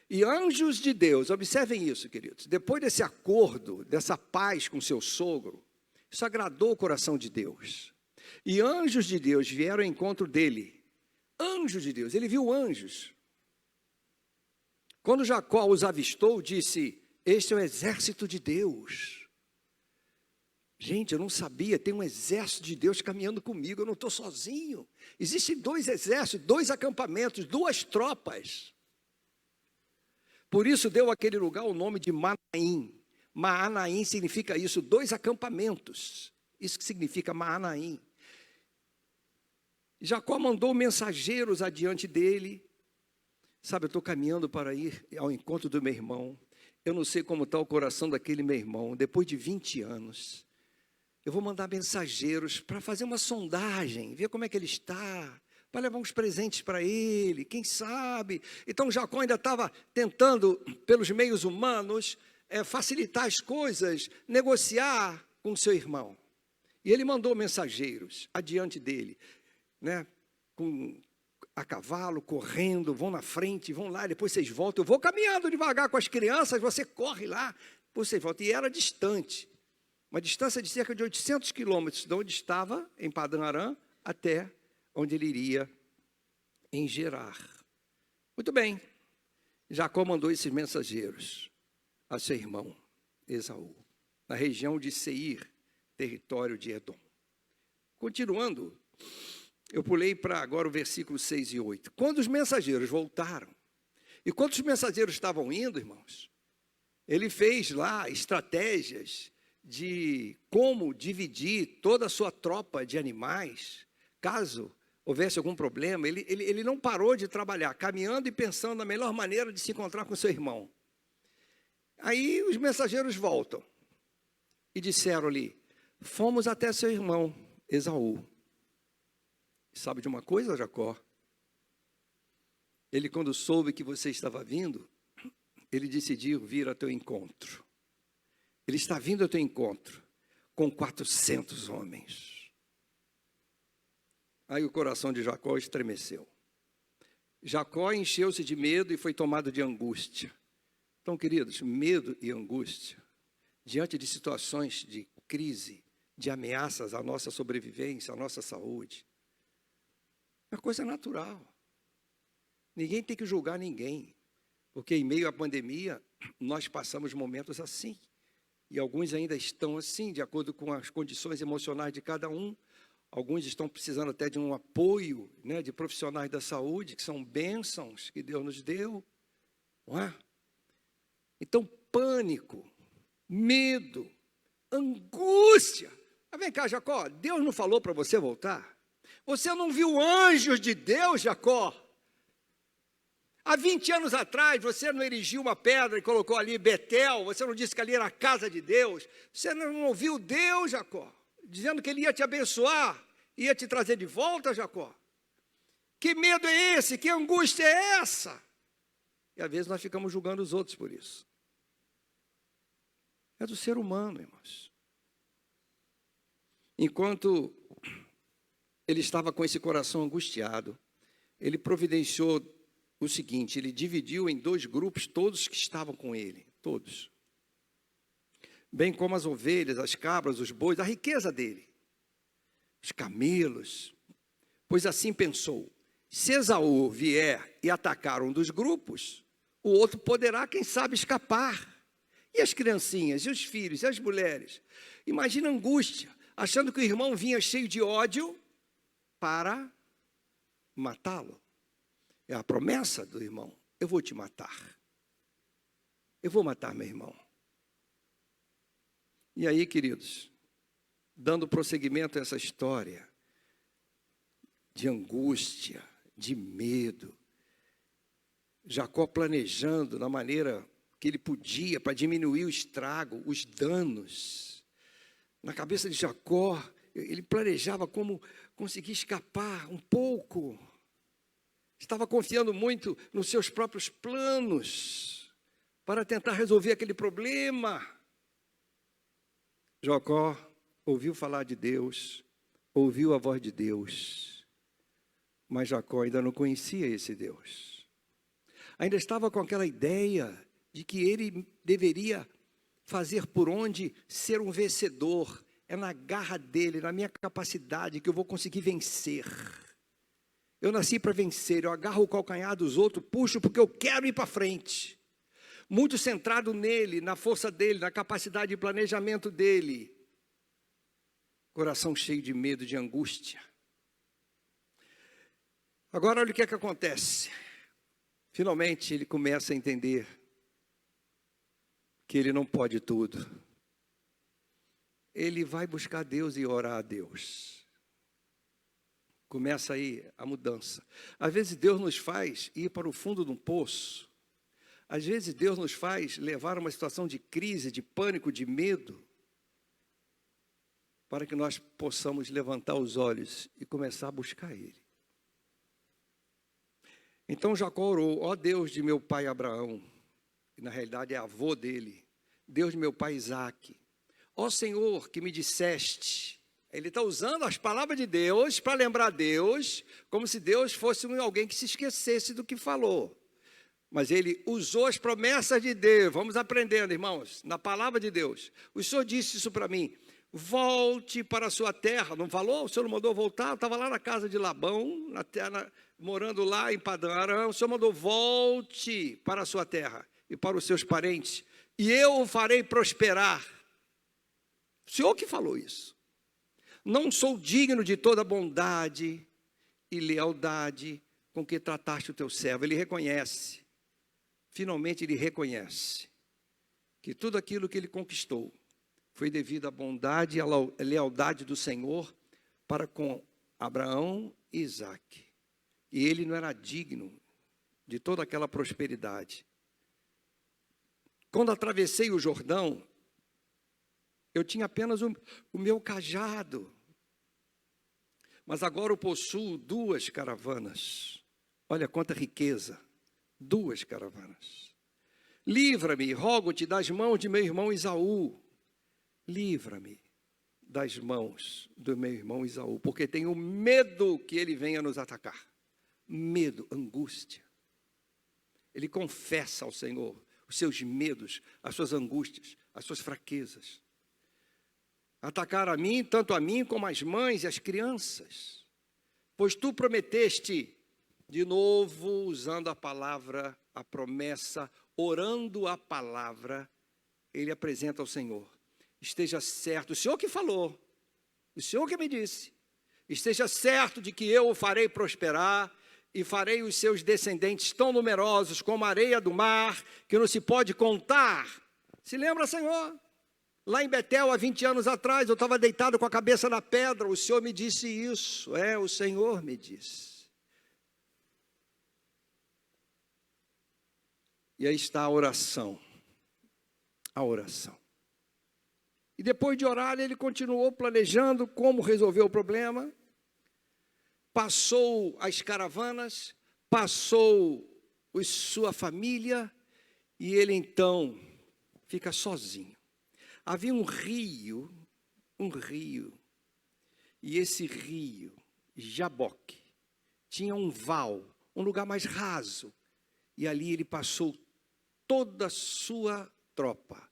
E anjos de Deus, observem isso, queridos, depois desse acordo, dessa paz com seu sogro, isso agradou o coração de Deus. E anjos de Deus vieram ao encontro dele. Anjos de Deus, ele viu anjos. Quando Jacó os avistou, disse: este é o exército de Deus. Gente, eu não sabia, tem um exército de Deus caminhando comigo, eu não estou sozinho. Existem 2 exércitos, 2 acampamentos, 2 tropas. Por isso deu àquele lugar o nome de Maanaim. Maanaim significa isso, 2 acampamentos. Isso que significa Maanaim. Jacó mandou mensageiros adiante dele. Sabe, eu estou caminhando para ir ao encontro do meu irmão. Eu não sei como está o coração daquele meu irmão, depois de 20 anos. Eu vou mandar mensageiros para fazer uma sondagem, ver como é que ele está, para levar uns presentes para ele, quem sabe. Então Jacó ainda estava tentando, pelos meios humanos, facilitar as coisas, negociar com seu irmão. E ele mandou mensageiros adiante dele, né, a cavalo, correndo, vão na frente, vão lá, depois vocês voltam. Eu vou caminhando devagar com as crianças, você corre lá, depois vocês voltam. E era distante. Uma distância de cerca de 800 quilômetros de onde estava, em Padã Arã, até onde ele iria, em Gerar. Muito bem, Jacó mandou esses mensageiros a seu irmão Esaú, na região de Seir, território de Edom. Continuando, eu pulei para agora o versículo 6 e 8. Quando os mensageiros voltaram, e quando os mensageiros estavam indo, irmãos, ele fez lá estratégias de como dividir toda a sua tropa de animais, caso houvesse algum problema, ele não parou de trabalhar, caminhando e pensando na melhor maneira de se encontrar com seu irmão. Aí os mensageiros voltam e disseram-lhe: fomos até seu irmão Esaú. Sabe de uma coisa, Jacó? Ele, quando soube que você estava vindo, ele decidiu vir ao teu encontro. Ele está vindo ao teu encontro com 400 homens. Aí o coração de Jacó estremeceu. Jacó encheu-se de medo e foi tomado de angústia. Então, queridos, medo e angústia, diante de situações de crise, de ameaças à nossa sobrevivência, à nossa saúde, é uma coisa natural. Ninguém tem que julgar ninguém, porque em meio à pandemia, nós passamos momentos assim. E alguns ainda estão assim, de acordo com as condições emocionais de cada um. Alguns estão precisando até de um apoio, né, de profissionais da saúde, que são bênçãos que Deus nos deu. Não é? Então, pânico, medo, angústia. Mas vem cá, Jacó, Deus não falou para você voltar? Você não viu anjos de Deus, Jacó? Há 20 anos atrás, você não erigiu uma pedra e colocou ali Betel, você não disse que ali era a casa de Deus, você não ouviu Deus, Jacó, dizendo que Ele ia te abençoar, ia te trazer de volta, Jacó? Que medo é esse? Que angústia é essa? E às vezes nós ficamos julgando os outros por isso. É do ser humano, irmãos. Enquanto ele estava com esse coração angustiado, ele providenciou o seguinte: ele dividiu em 2 grupos todos que estavam com ele, todos. Bem como as ovelhas, as cabras, os bois, a riqueza dele, os camelos. Pois assim pensou: se Esaú vier e atacar um dos grupos, o outro poderá, quem sabe, escapar. E as criancinhas, e os filhos, e as mulheres? Imagina a angústia, achando que o irmão vinha cheio de ódio para matá-lo. É a promessa do irmão: eu vou te matar. Eu vou matar meu irmão. E aí, queridos, dando prosseguimento a essa história de angústia, de medo, Jacó planejando na maneira que ele podia para diminuir o estrago, os danos. Na cabeça de Jacó, ele planejava como conseguir escapar um pouco. Estava confiando muito nos seus próprios planos para tentar resolver aquele problema. Jacó ouviu falar de Deus, ouviu a voz de Deus, mas Jacó ainda não conhecia esse Deus. Ainda estava com aquela ideia de que ele deveria fazer por onde ser um vencedor. É na garra dele, na minha capacidade que eu vou conseguir vencer. Eu nasci para vencer, eu agarro o calcanhar dos outros, puxo porque eu quero ir para frente. Muito centrado nele, na força dele, na capacidade de planejamento dele. Coração cheio de medo, de angústia. Agora olha o que é que acontece. Finalmente ele começa a entender que ele não pode tudo. Ele vai buscar Deus e orar a Deus. Começa aí a mudança. Às vezes Deus nos faz ir para o fundo de um poço. Às vezes Deus nos faz levar a uma situação de crise, de pânico, de medo, para que nós possamos levantar os olhos e começar a buscar Ele. Então Jacó orou: ó Deus de meu pai Abraão, que na realidade é avô dele, Deus de meu pai Isaque, ó Senhor que me disseste. Ele está usando as palavras de Deus para lembrar Deus, como se Deus fosse alguém que se esquecesse do que falou. Mas ele usou as promessas de Deus. Vamos aprendendo, irmãos, na palavra de Deus. O Senhor disse isso para mim: volte para a sua terra. Não falou? O Senhor não mandou voltar? Eu estava lá na casa de Labão, na terra, morando lá em Padã Arã. O Senhor mandou: volte para a sua terra e para os seus parentes, e eu o farei prosperar. O Senhor que falou isso. Não sou digno de toda bondade e lealdade com que trataste o teu servo. Ele reconhece, finalmente ele reconhece que tudo aquilo que ele conquistou foi devido à bondade e à lealdade do Senhor para com Abraão Isaque. E ele não era digno de toda aquela prosperidade. Quando atravessei o Jordão, eu tinha apenas o meu cajado. Mas agora eu possuo 2 caravanas. Olha quanta riqueza. 2 caravanas. Livra-me, rogo-te, das mãos de meu irmão Esaú. Livra-me das mãos do meu irmão Esaú, porque tenho medo que ele venha nos atacar. Medo, angústia. Ele confessa ao Senhor os seus medos, as suas angústias, as suas fraquezas. Atacar a mim, tanto a mim como as mães e as crianças. Pois tu prometeste, de novo, usando a palavra, a promessa, orando a palavra, ele apresenta ao Senhor. Esteja certo, o Senhor que falou, o Senhor que me disse, esteja certo de que eu o farei prosperar e farei os seus descendentes tão numerosos como a areia do mar, que não se pode contar. Se lembra, Senhor? Lá em Betel, há 20 anos atrás, eu estava deitado com a cabeça na pedra, o Senhor me disse isso, o Senhor me disse. E aí está a oração. A oração. E depois de orar, ele continuou planejando como resolver o problema. Passou as caravanas, passou sua família, e ele então fica sozinho. Havia um rio, e esse rio, Jaboque, tinha um val, um lugar mais raso, e ali ele passou toda a sua tropa,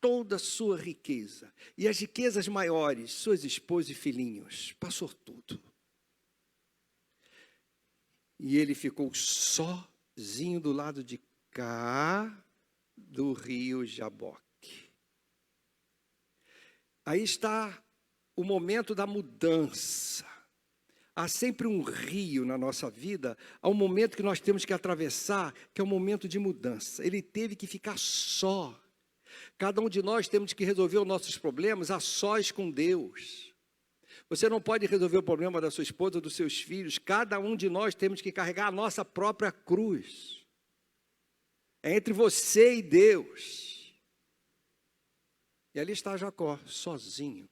toda a sua riqueza, e as riquezas maiores, suas esposas e filhinhos, passou tudo. E ele ficou sozinho do lado de cá do rio Jaboque. Aí está o momento da mudança. Há sempre um rio na nossa vida, há um momento que nós temos que atravessar, que é um momento de mudança. Ele teve que ficar só. Cada um de nós temos que resolver os nossos problemas a sós com Deus. Você não pode resolver o problema da sua esposa, dos seus filhos. Cada um de nós temos que carregar a nossa própria cruz. É entre você e Deus. E ali está Jacó, sozinho,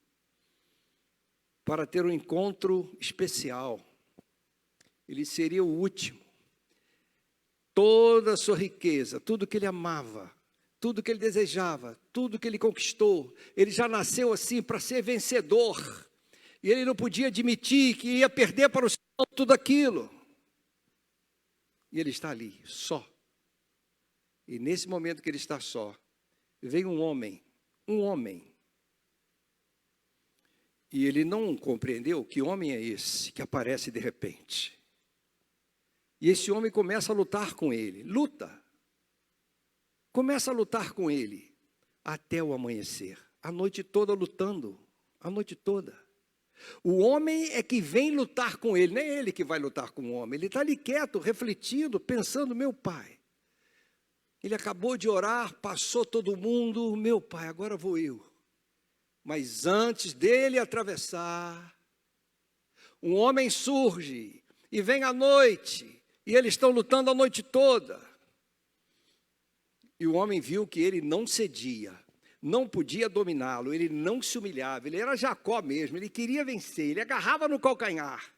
para ter um encontro especial. Ele seria o último. Toda a sua riqueza, tudo que ele amava, tudo que ele desejava, tudo que ele conquistou, ele já nasceu assim para ser vencedor. E ele não podia admitir que ia perder para o Senhor tudo aquilo. E ele está ali, só. E nesse momento que ele está só, vem um homem. E ele não compreendeu que homem é esse que aparece de repente. E esse homem começa a lutar com ele. Começa a lutar com ele até o amanhecer. A noite toda lutando. A noite toda. O homem é que vem lutar com ele, não é ele que vai lutar com o homem. Ele está ali quieto, refletindo, pensando, meu pai. Ele acabou de orar, passou todo mundo, meu pai, agora vou eu. Mas antes dele atravessar, um homem surge e vem à noite, e eles estão lutando a noite toda. E o homem viu que ele não cedia, não podia dominá-lo, ele não se humilhava, ele era Jacó mesmo, ele queria vencer, ele agarrava no calcanhar.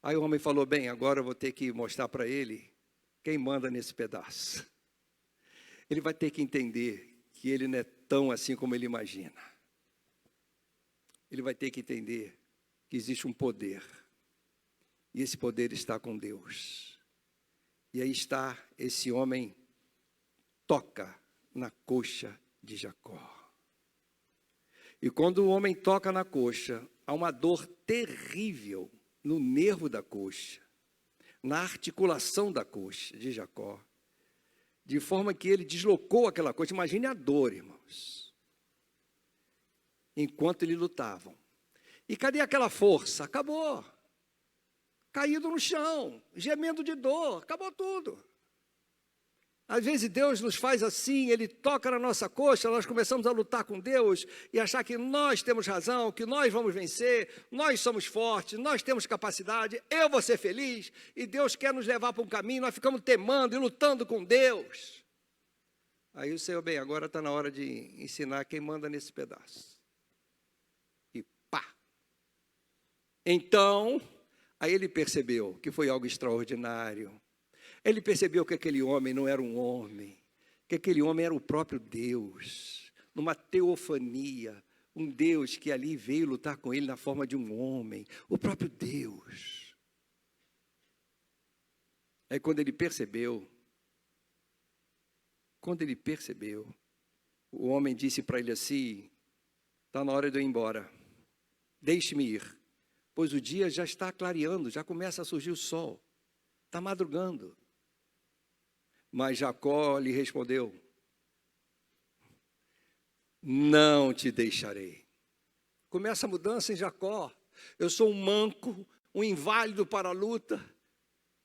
Aí o homem falou, bem, agora eu vou ter que mostrar para ele quem manda nesse pedaço. Ele vai ter que entender que ele não é tão assim como ele imagina. Ele vai ter que entender que existe um poder. E esse poder está com Deus. E aí está esse homem, toca na coxa de Jacó. E quando o homem toca na coxa, há uma dor terrível no nervo da coxa, na articulação da coxa de Jacó, de forma que ele deslocou aquela coxa. Imagine a dor, irmãos, enquanto eles lutavam. E cadê aquela força? Acabou. Caído no chão, gemendo de dor, acabou tudo. Às vezes Deus nos faz assim, Ele toca na nossa coxa, nós começamos a lutar com Deus e achar que nós temos razão, que nós vamos vencer, nós somos fortes, nós temos capacidade, eu vou ser feliz, e Deus quer nos levar para um caminho, nós ficamos temando e lutando com Deus. Aí o Senhor, bem, agora está na hora de ensinar quem manda nesse pedaço. E pá! Então, aí ele percebeu que foi algo extraordinário. Ele percebeu que aquele homem não era um homem, que aquele homem era o próprio Deus, numa teofania, um Deus que ali veio lutar com ele na forma de um homem, o próprio Deus. Aí quando ele percebeu, o homem disse para ele assim: está na hora de eu ir embora, deixe-me ir, pois o dia já está clareando, já começa a surgir o sol, está madrugando. Mas Jacó lhe respondeu: não te deixarei. Começa a mudança em Jacó. Eu sou um manco, um inválido para a luta,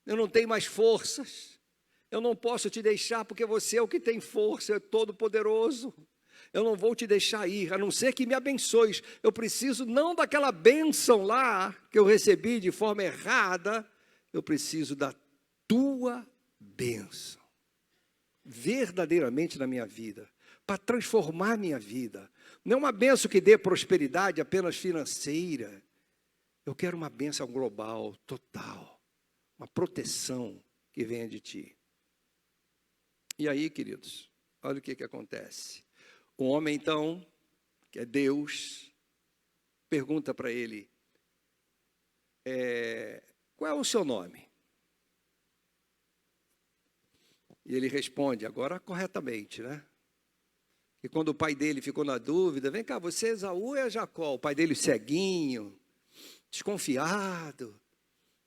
eu não tenho mais forças, eu não posso te deixar porque você é o que tem força, é todo poderoso. Eu não vou te deixar ir, a não ser que me abençoes. Eu preciso não daquela bênção lá que eu recebi de forma errada, eu preciso da tua bênção verdadeiramente na minha vida, para transformar minha vida. Não é uma bênção que dê prosperidade apenas financeira. Eu quero uma bênção global, total, uma proteção que venha de ti. E aí, queridos, olha o que acontece. O homem, então, que é Deus, pergunta para ele: qual é o seu nome? E ele responde, agora corretamente, né? E quando o pai dele ficou na dúvida: vem cá, você é Esaú ou é Jacó? O pai dele ceguinho, desconfiado.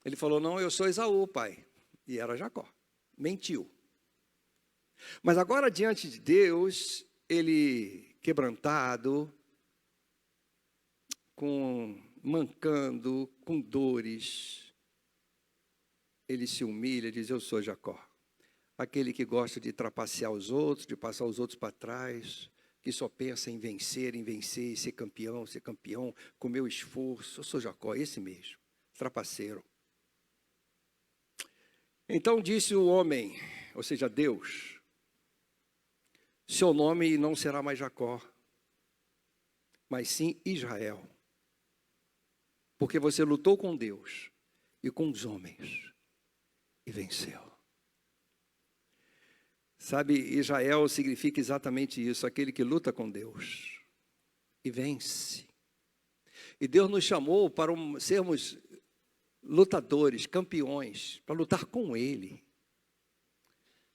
Ele falou: não, eu sou Esaú, pai. E era Jacó. Mentiu. Mas agora, diante de Deus, ele quebrantado, mancando, com dores, ele se humilha e diz: eu sou Jacó. Aquele que gosta de trapacear os outros, de passar os outros para trás, que só pensa em vencer, e ser campeão, com meu esforço. Eu sou Jacó, esse mesmo, trapaceiro. Então disse o homem, ou seja, Deus: seu nome não será mais Jacó, mas sim Israel, porque você lutou com Deus e com os homens e venceu. Sabe, Israel significa exatamente isso, aquele que luta com Deus e vence. E Deus nos chamou para sermos lutadores, campeões, para lutar com Ele.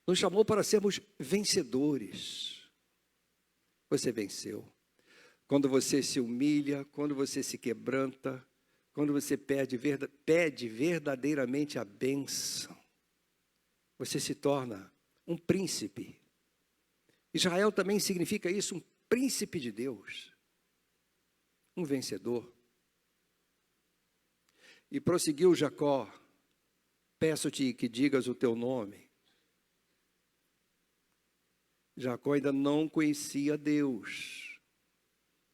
Nos chamou para sermos vencedores. Você venceu. Quando você se humilha, quando você se quebranta, quando você pede verdadeiramente a bênção, você se torna um príncipe. Israel também significa isso, um príncipe de Deus, um vencedor. E prosseguiu Jacó: peço-te que digas o teu nome. Jacó ainda não conhecia Deus.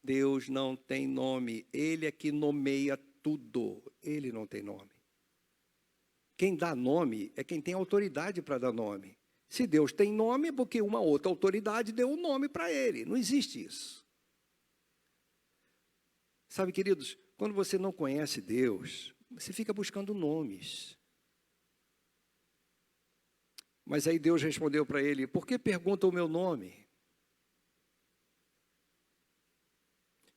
Deus não tem nome, Ele é que nomeia tudo, Ele não tem nome. Quem dá nome é quem tem autoridade para dar nome. Se Deus tem nome, é porque uma outra autoridade deu um nome para Ele. Não existe isso. Sabe, queridos, quando você não conhece Deus, você fica buscando nomes. Mas aí Deus respondeu para ele: por que pergunta o meu nome?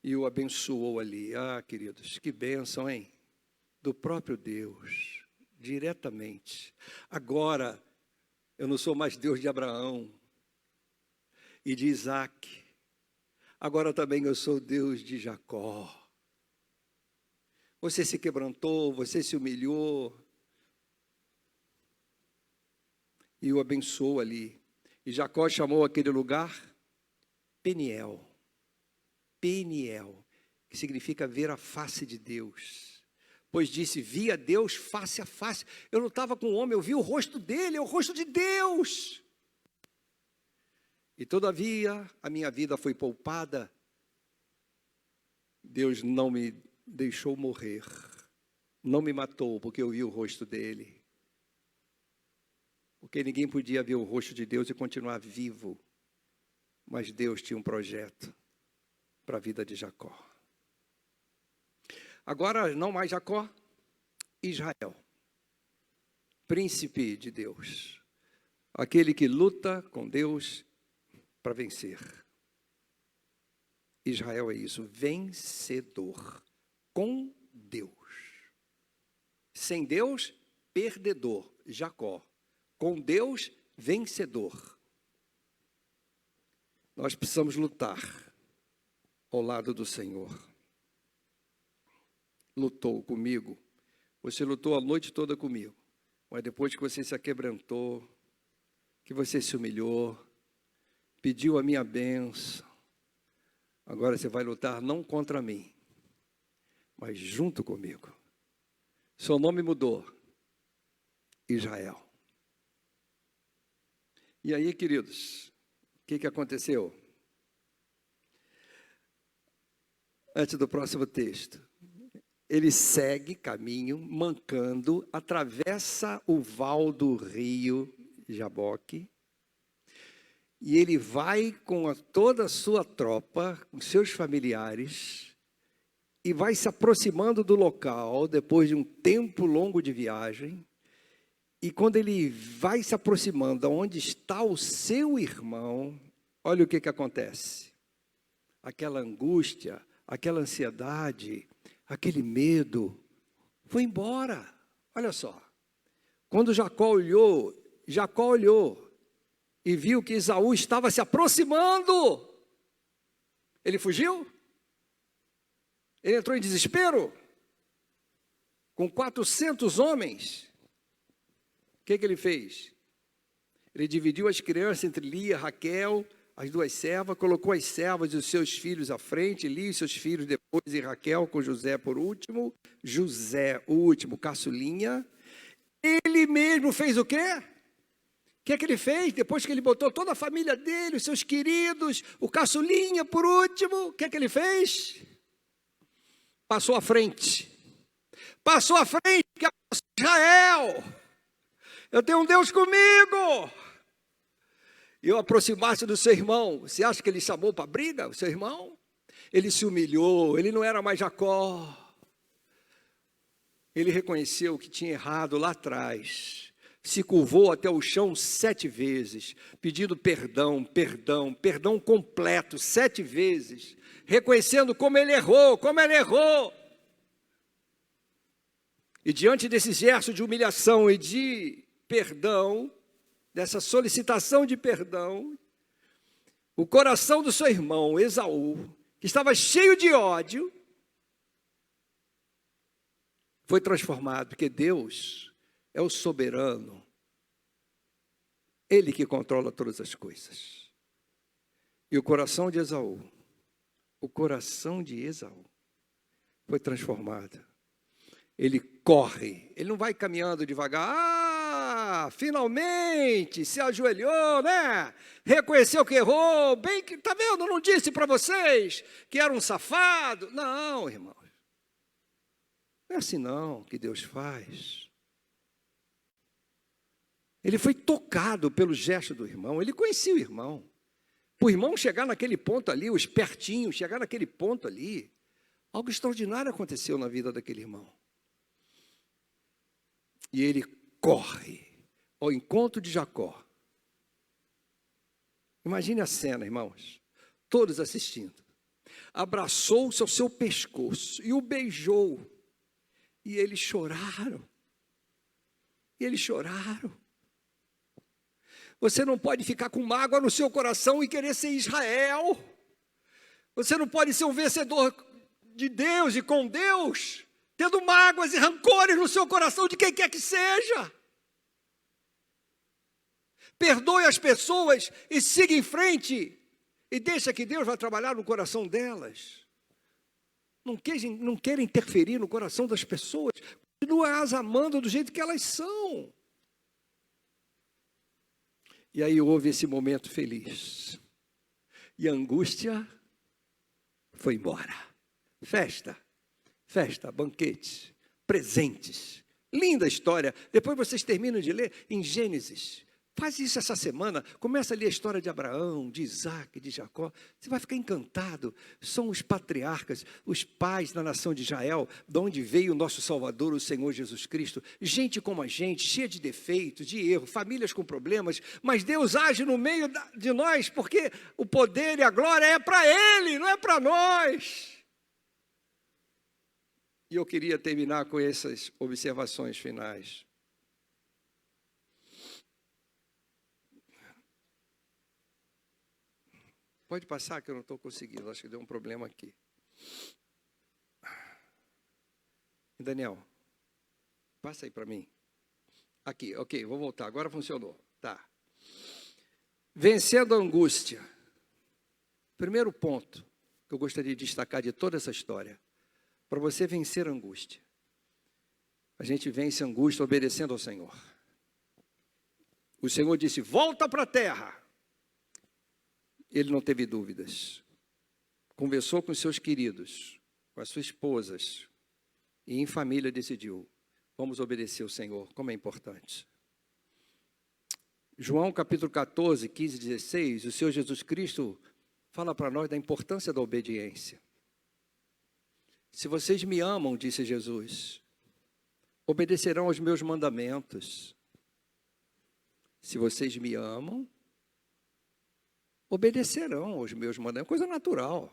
E o abençoou ali. Ah, queridos, que bênção, hein? Do próprio Deus, diretamente. Agora, eu não sou mais Deus de Abraão e de Isaac. Agora também eu sou Deus de Jacó. Você se quebrantou, você se humilhou. E o abençoou ali. E Jacó chamou aquele lugar Peniel. Peniel, que significa ver a face de Deus. Pois disse: vi a Deus face a face. Eu não estava com o homem, eu vi o rosto dele, é o rosto de Deus. e todavia a minha vida foi poupada, Deus não me deixou morrer, não me matou, porque eu vi o rosto dele. Porque ninguém podia ver o rosto de Deus e continuar vivo. Mas Deus tinha um projeto para a vida de Jacó. Agora, não mais Jacó, Israel. Príncipe de Deus. Aquele que luta com Deus para vencer. Israel é isso, vencedor. Com Deus. Sem Deus, perdedor. Jacó. Com Deus, vencedor. Nós precisamos lutar ao lado do Senhor. Lutou comigo. Você lutou a noite toda comigo. Mas depois que você se aquebrantou, que você se humilhou, pediu a minha bênção, agora você vai lutar não contra mim, mas junto comigo. Seu nome mudou. Israel. E aí, queridos, o que aconteceu? Antes do próximo texto. Ele segue caminho, mancando, atravessa o val do rio Jaboque, e ele vai com toda a sua tropa, com seus familiares, e vai se aproximando do local, depois de um tempo longo de viagem, e quando ele vai se aproximando de onde está o seu irmão, olha o que acontece. Aquela angústia, aquela ansiedade, aquele medo, foi embora. Olha só. Quando Jacó olhou e viu que Esaú estava se aproximando. Ele fugiu? Ele entrou em desespero? Com 400 homens. O que ele fez? Ele dividiu as crianças entre Lia e Raquel, as duas servas, colocou as servas e os seus filhos à frente, Lia e seus filhos depois, e Raquel com José por último, José, o último, caçulinha. Ele mesmo fez o quê? O que ele fez? Depois que ele botou toda a família dele, os seus queridos, o caçulinha por último, o que ele fez? Passou à frente. Passou à frente, que é Israel. Eu tenho um Deus comigo. E eu aproximasse do seu irmão. Você acha que ele chamou para briga, o seu irmão? Ele se humilhou, ele não era mais Jacó. Ele reconheceu que tinha errado lá atrás. Se curvou até o chão 7 vezes, pedindo perdão completo 7 vezes, reconhecendo como ele errou. E diante desse gesto de humilhação e de perdão, dessa solicitação de perdão, o coração do seu irmão, Esaú, que estava cheio de ódio, foi transformado, porque Deus é o soberano, Ele que controla todas as coisas. E o coração de Esaú foi transformado. Ele corre, ele não vai caminhando devagar, finalmente se ajoelhou, né? Reconheceu que errou, bem que, tá vendo, não disse para vocês que era um safado. Não, irmão. Não é assim não que Deus faz. Ele foi tocado pelo gesto do irmão, ele conhecia o irmão. Para o irmão chegar naquele ponto ali, o espertinho, chegar naquele ponto ali, algo extraordinário aconteceu na vida daquele irmão. E ele corre ao encontro de Jacó. Imagine a cena, irmãos, todos assistindo. Abraçou-se ao seu pescoço e o beijou. E eles choraram. Você não pode ficar com mágoa no seu coração e querer ser Israel. Você não pode ser um vencedor de Deus e com Deus, tendo mágoas e rancores no seu coração de quem quer que seja. Perdoe as pessoas e siga em frente. E deixa que Deus vai trabalhar no coração delas. Não queira interferir no coração das pessoas. Continua as amando do jeito que elas são. E aí houve esse momento feliz. e a angústia foi embora. Festa, banquete, presentes. Linda história. Depois vocês terminam de ler em Gênesis. Faz isso essa semana. Começa a ler a história de Abraão, de Isaac, de Jacó. Você vai ficar encantado. São os patriarcas, os pais da nação de Israel, de onde veio o nosso Salvador, o Senhor Jesus Cristo. Gente como a gente, cheia de defeitos, de erro, famílias com problemas. Mas Deus age no meio de nós, porque o poder e a glória é para Ele, não é para nós. E eu queria terminar com essas observações finais. Pode passar que eu não estou conseguindo, acho que deu um problema aqui. Daniel, passa aí para mim. Aqui, ok, vou voltar, agora funcionou. Tá. Vencendo a angústia. Primeiro ponto que eu gostaria de destacar de toda essa história. Para você vencer a angústia. A gente vence a angústia obedecendo ao Senhor. O Senhor disse, volta para a terra. Ele não teve dúvidas. Conversou com seus queridos, com as suas esposas, e em família decidiu, vamos obedecer ao Senhor, como é importante. João capítulo 14, 15 e 16, o Senhor Jesus Cristo fala para nós da importância da obediência. Se vocês me amam, disse Jesus, obedecerão aos meus mandamentos. Se vocês me amam, obedecerão aos meus mandamentos, coisa natural.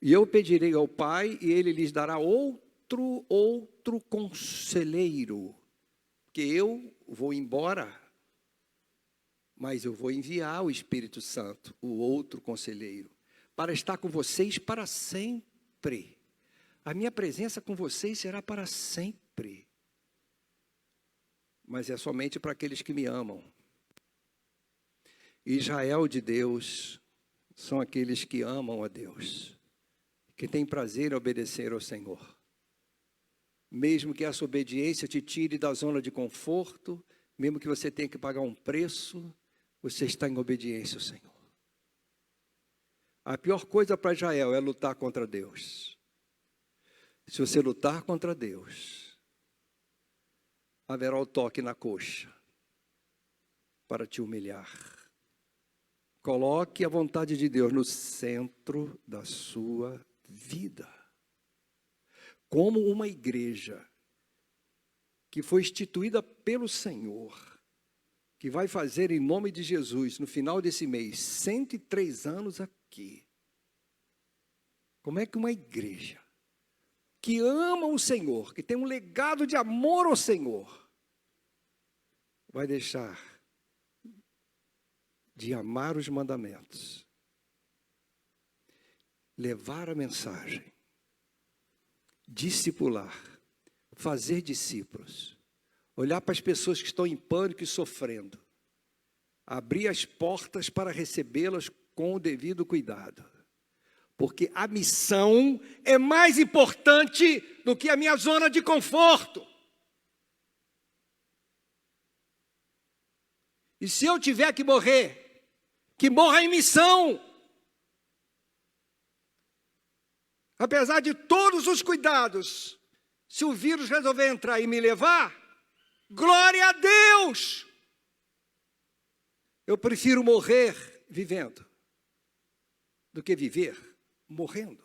E eu pedirei ao Pai, e Ele lhes dará outro conselheiro, porque eu vou embora, mas eu vou enviar o Espírito Santo, o outro conselheiro, para estar com vocês para sempre. A minha presença com vocês será para sempre. Mas é somente para aqueles que me amam. Israel de Deus são aqueles que amam a Deus, que têm prazer em obedecer ao Senhor. Mesmo que essa obediência te tire da zona de conforto, mesmo que você tenha que pagar um preço, você está em obediência ao Senhor. A pior coisa para Israel é lutar contra Deus. Se você lutar contra Deus, haverá o toque na coxa para te humilhar. Coloque a vontade de Deus no centro da sua vida. Como uma igreja que foi instituída pelo Senhor, que vai fazer em nome de Jesus, no final desse mês, 103 anos aqui. Como é que uma igreja que ama o Senhor, que tem um legado de amor ao Senhor, vai deixar de amar os mandamentos, levar a mensagem, discipular, fazer discípulos, olhar para as pessoas que estão em pânico e sofrendo, abrir as portas para recebê-las com o devido cuidado, porque a missão é mais importante do que a minha zona de conforto. E se eu tiver que morrer, que morra em missão. Apesar de todos os cuidados, se o vírus resolver entrar e me levar, glória a Deus! Eu prefiro morrer vivendo do que viver morrendo.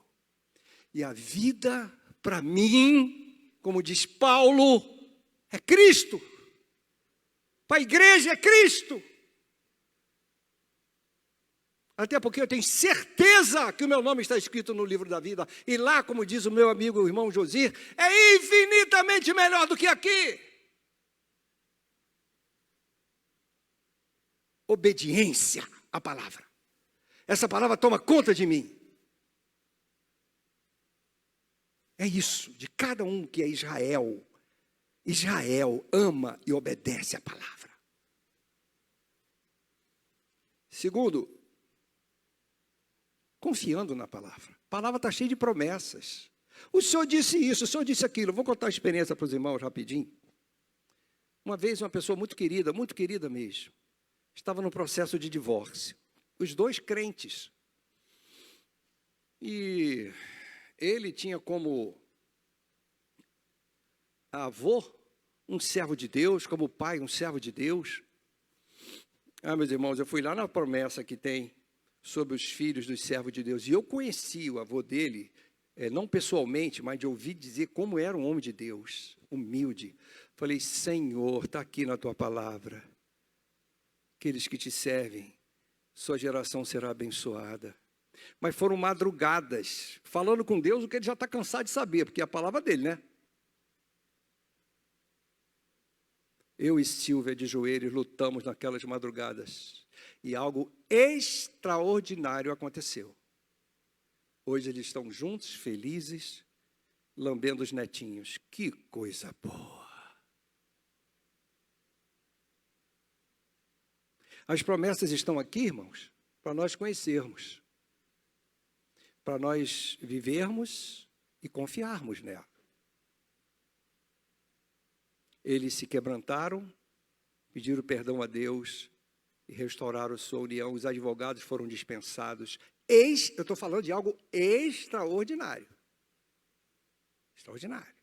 E a vida, para mim, como diz Paulo, é Cristo. Para a igreja é Cristo. Até porque eu tenho certeza que o meu nome está escrito no livro da vida. E lá, como diz o meu amigo, o irmão Josir, é infinitamente melhor do que aqui. Obediência à palavra. Essa palavra toma conta de mim. É isso, de cada um que é Israel. Israel ama e obedece à palavra. Segundo, confiando na palavra. A palavra está cheia de promessas. O Senhor disse isso, o Senhor disse aquilo. Eu vou contar a experiência para os irmãos rapidinho. Uma vez uma pessoa muito querida mesmo, estava no processo de divórcio. os dois crentes. E ele tinha como avô um servo de Deus, como pai um servo de Deus. Meus irmãos, eu fui lá na promessa que tem sobre os filhos dos servos de Deus. E eu conheci o avô dele, não pessoalmente, mas de ouvir dizer como era um homem de Deus, humilde. Falei, Senhor, está aqui na tua palavra. Aqueles que te servem, sua geração será abençoada. Mas foram madrugadas, falando com Deus o que ele já está cansado de saber, porque é a palavra dele, né? Eu e Silvia de joelhos lutamos naquelas madrugadas. E algo extraordinário aconteceu. Hoje eles estão juntos, felizes, lambendo os netinhos. Que coisa boa! As promessas estão aqui, irmãos, para nós conhecermos. Para nós vivermos e confiarmos nela. Eles se quebrantaram, pediram perdão a Deus e restauraram sua união. Os advogados foram dispensados. Eu estou falando de algo extraordinário. Extraordinário.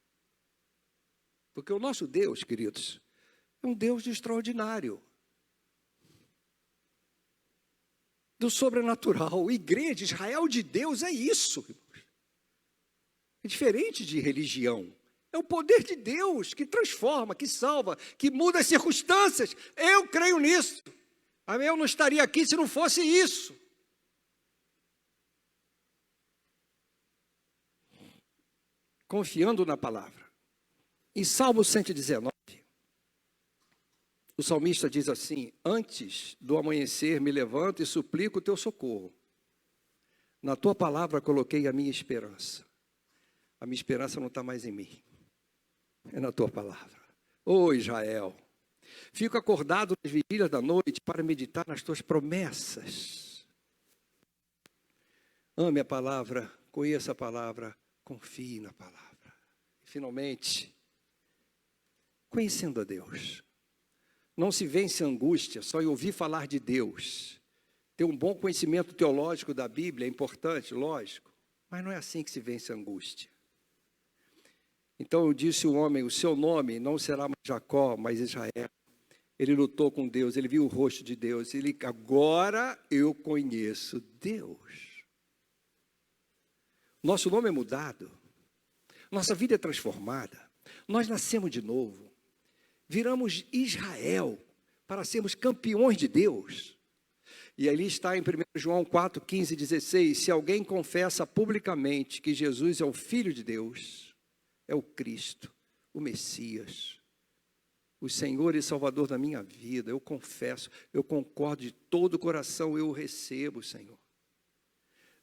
Porque o nosso Deus, queridos, é um Deus de extraordinário. Do sobrenatural. Igreja, Israel de Deus é isso, irmãos. É diferente de religião. É o poder de Deus que transforma, que salva, que muda as circunstâncias. Eu creio nisso. Amém? Eu não estaria aqui se não fosse isso. Confiando na palavra. Em Salmo 119, o salmista diz assim: antes do amanhecer me levanto e suplico o teu socorro. Na tua palavra coloquei a minha esperança. A minha esperança não está mais em mim. É na tua palavra. Ô Israel, fico acordado nas vigílias da noite para meditar nas tuas promessas. Ame a palavra, conheça a palavra, confie na palavra. E, finalmente, conhecendo a Deus. Não se vence a angústia só em ouvir falar de Deus. Ter um bom conhecimento teológico da Bíblia é importante, lógico. Mas não é assim que se vence a angústia. Então disse o homem, o seu nome não será mais Jacó, mas Israel. Ele lutou com Deus, ele viu o rosto de Deus. Agora eu conheço Deus. Nosso nome é mudado. Nossa vida é transformada. Nós nascemos de novo. Viramos Israel para sermos campeões de Deus. E ali está em 1 João 4, 15 e 16. Se alguém confessa publicamente que Jesus é o Filho de Deus, é o Cristo, o Messias, o Senhor e Salvador da minha vida, eu confesso, eu concordo de todo o coração, eu o recebo, Senhor.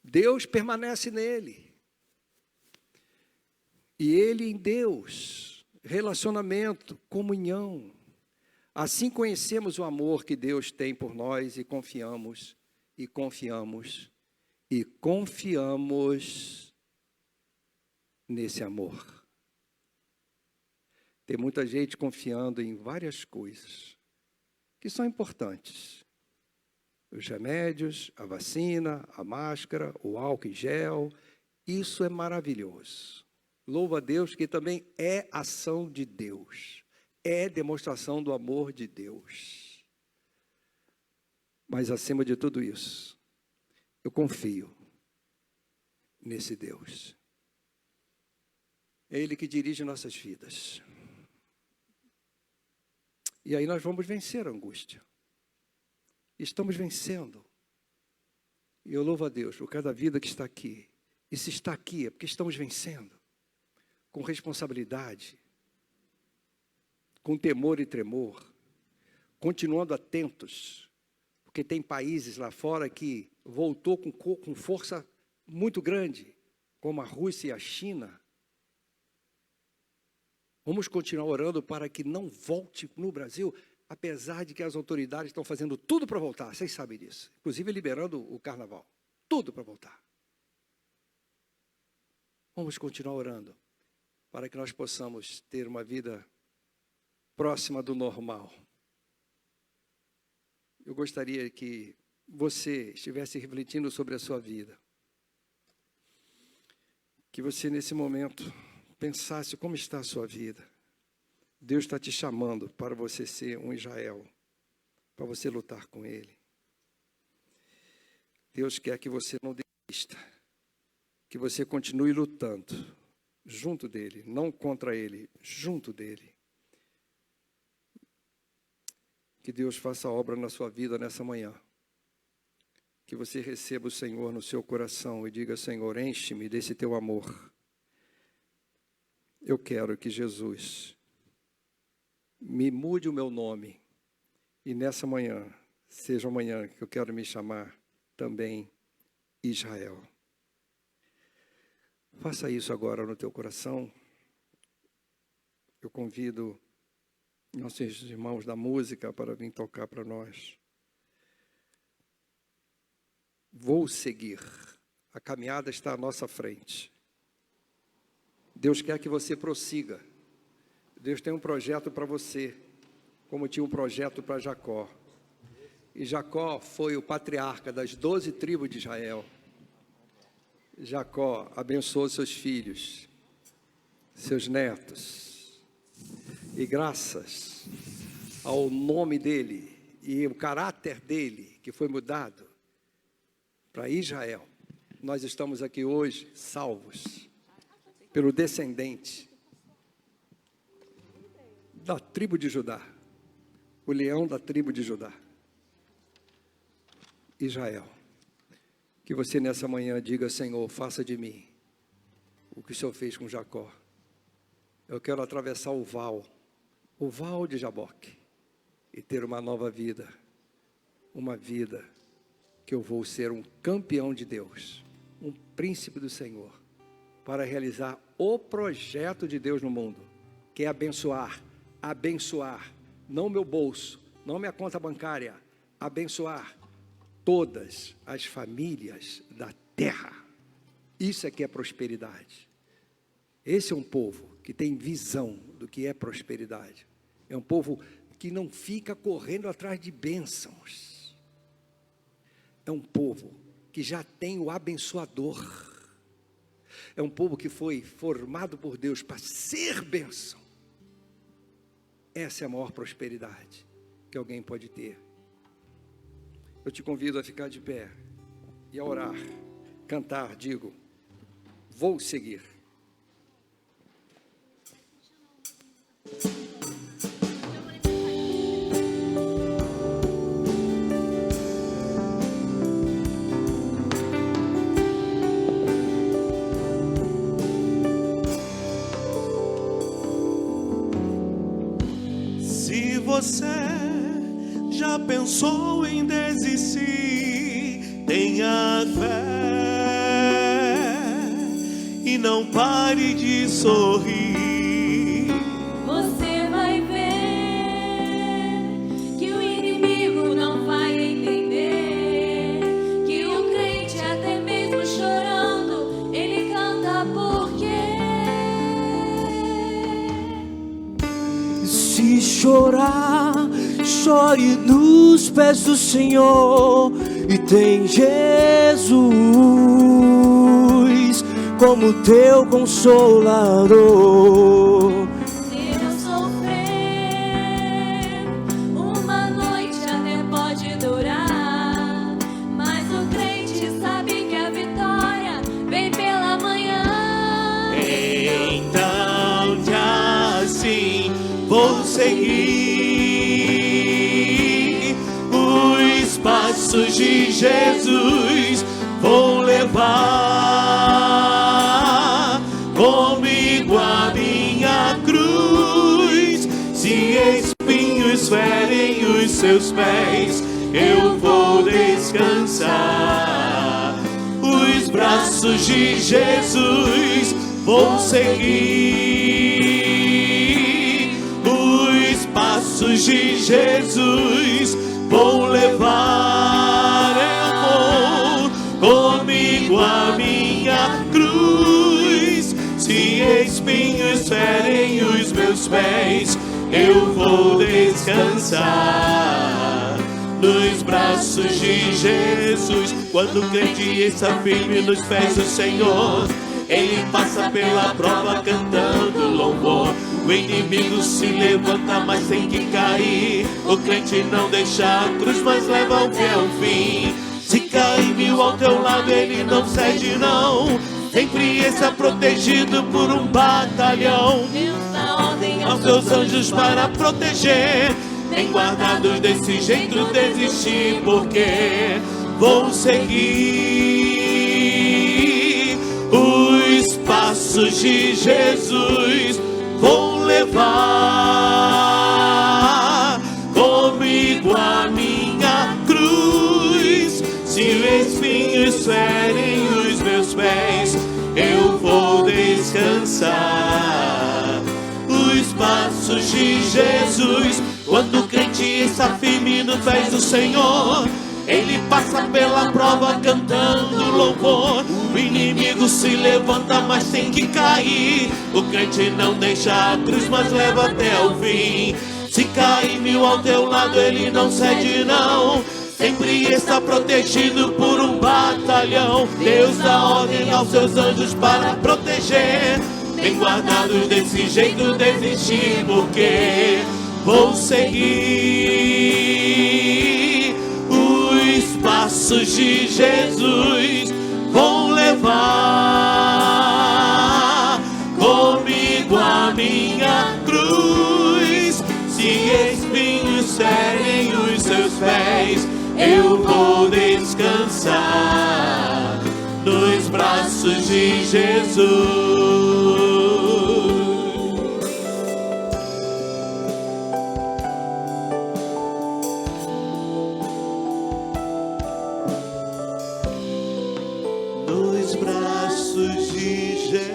Deus permanece nele. E ele em Deus, relacionamento, comunhão. Assim conhecemos o amor que Deus tem por nós e confiamos, e confiamos, e confiamos nesse amor. Tem muita gente confiando em várias coisas que são importantes. Os remédios, a vacina, a máscara, o álcool em gel, isso é maravilhoso. Louva a Deus que também é ação de Deus. É demonstração do amor de Deus. Mas acima de tudo isso, eu confio nesse Deus. É Ele que dirige nossas vidas. E aí nós vamos vencer a angústia. Estamos vencendo. E eu louvo a Deus por cada vida que está aqui. E se está aqui é porque estamos vencendo. Com responsabilidade. Com temor e tremor. Continuando atentos. Porque tem países lá fora que voltou com força muito grande. Como a Rússia e a China. Vamos continuar orando para que não volte no Brasil, apesar de que as autoridades estão fazendo tudo para voltar, vocês sabem disso. Inclusive liberando o carnaval, tudo para voltar. Vamos continuar orando para que nós possamos ter uma vida próxima do normal. Eu gostaria que você estivesse refletindo sobre a sua vida, que você nesse momento pensasse como está a sua vida. Deus está te chamando para você ser um Israel, para você lutar com Ele. Deus quer que você não desista, que você continue lutando junto dEle, não contra Ele, junto dEle. Que Deus faça a obra na sua vida nessa manhã. Que você receba o Senhor no seu coração e diga: Senhor, enche-me desse teu amor. Eu quero que Jesus me mude o meu nome. E nessa manhã, seja amanhã que eu quero me chamar também Israel. Faça isso agora no teu coração. Eu convido nossos irmãos da música para vir tocar para nós. Vou seguir. A caminhada está à nossa frente. Deus quer que você prossiga. Deus tem um projeto para você, como tinha um projeto para Jacó. E Jacó foi o patriarca das 12 tribos de Israel. Jacó abençoou seus filhos, seus netos. E graças ao nome dele e o caráter dele, que foi mudado para Israel, nós estamos aqui hoje salvos pelo descendente da tribo de Judá, o leão da tribo de Judá, Israel. Que você nessa manhã diga: Senhor, faça de mim o que o Senhor fez com Jacó. Eu quero atravessar o val de Jaboque, e ter uma nova vida, uma vida que eu vou ser um campeão de Deus, um príncipe do Senhor, para realizar o projeto de Deus no mundo, que é abençoar, não meu bolso, não minha conta bancária, abençoar todas as famílias da terra. Isso é que é prosperidade. Esse é um povo que tem visão do que é prosperidade. É um povo que não fica correndo atrás de bênçãos. É um povo que já tem o abençoador. É um povo que foi formado por Deus para ser bênção. Essa é a maior prosperidade que alguém pode ter. Eu te convido a ficar de pé e a orar, cantar, digo: vou seguir. Se você já pensou em desistir, tenha fé e não pare de sorrir. Você vai ver que o inimigo não vai entender, que o crente até mesmo chorando, ele canta porque Se chorar, chore nos pés do Senhor, e tem Jesus como teu consolador. eu sofrer, uma noite até pode durar, mas o crente sabe que a vitória vem pela manhã. Então que assim vou seguir os passos de Jesus, vou levar comigo a minha cruz. Se espinhos ferem os seus pés, eu vou descansar. Os braços de Jesus vou seguir. Os passos de Jesus vou levar. Eu vou comigo a minha cruz. Se espinhos ferem os meus pés, eu vou descansar. nos braços de Jesus. Quando o crente está firme nos pés do Senhor, ele passa pela prova cantando louvor. O inimigo se levanta, mas tem que cair. O crente não deixa a cruz, mas leva o fé ao fim. Se cair 1000 ao teu lado, ele não cede não. Sempre está protegido por um batalhão. Deus dá ordem Aos seus anjos para proteger. Bem guardados desse jeito desisti, porque vou seguir os passos de Jesus. Vou levar comigo a minha cruz. Se espinhos ferem os meus pés, eu vou descansar. Os passos de Jesus. Quando o crente está firme nos pés do Senhor, ele passa pela prova cantando louvor. O inimigo se levanta, mas tem que cair. O crente não deixa a cruz, mas leva até o fim. Se cair 1000 ao teu lado, ele não cede não. Sempre está protegido por um batalhão. Deus dá ordem aos seus anjos para proteger. Bem guardados desse jeito desistir, porque vou seguir os passos de Jesus. Vou levar comigo a minha cruz. Se espinhos ferem os seus pés, eu vou descansar nos braços de Jesus. Nos braços de Jesus.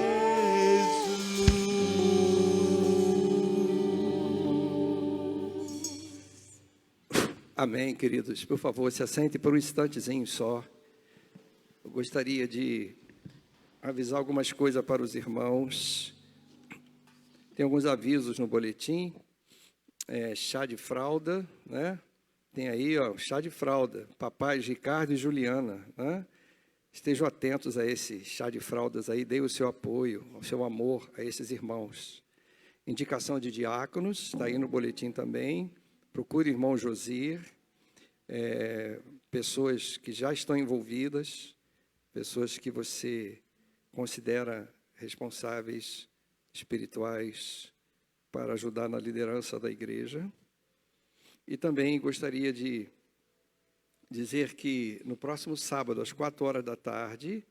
Amém, queridos. Por favor, se assentem por um instantezinho só. Eu gostaria de avisar algumas coisas para os irmãos. Tem alguns avisos no boletim. Chá de fralda, né? Tem aí, ó, chá de fralda. Papais Ricardo e Juliana, né? Estejam atentos a esse chá de fraldas aí. Dê o seu apoio, o seu amor a esses irmãos. Indicação de diáconos, está aí no boletim também. Procure o irmão Josir. Pessoas que já estão envolvidas, pessoas que você considera responsáveis espirituais para ajudar na liderança da igreja. E também gostaria de dizer que no próximo sábado, às 4 horas da tarde,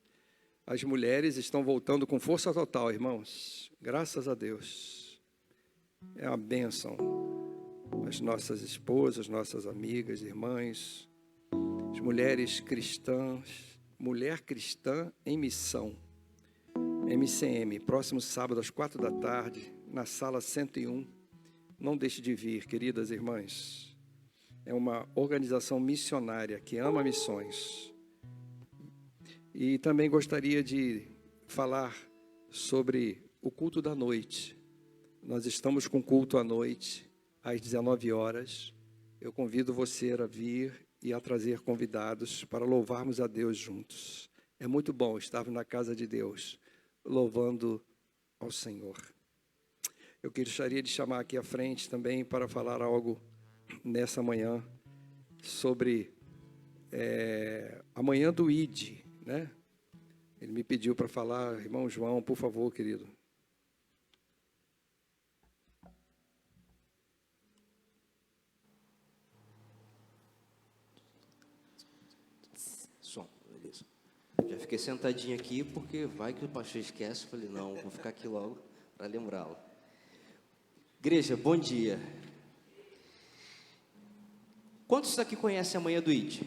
as mulheres estão voltando com força total, irmãos. Graças a Deus. É uma bênção. As nossas esposas, nossas amigas, irmãs, as mulheres cristãs, Mulher Cristã em Missão, MCM, próximo sábado às 4 da tarde, na sala 101. Não deixe de vir, queridas irmãs. É uma organização missionária que ama missões. E também gostaria de falar sobre o culto da noite. Nós estamos com culto à noite, às 19 horas. Eu convido você a vir e a trazer convidados para louvarmos a Deus juntos. É muito bom estar na casa de Deus, louvando ao Senhor. Eu gostaria de chamar aqui à frente também para falar algo nessa manhã sobre a manhã do ID, né? Ele me pediu para falar, irmão João, por favor, querido. Som, beleza. Já fiquei sentadinho aqui porque vai que o pastor esquece. Falei, não, vou ficar aqui logo para lembrá-lo. Igreja, bom dia. Quantos daqui conhecem a manhã do ID?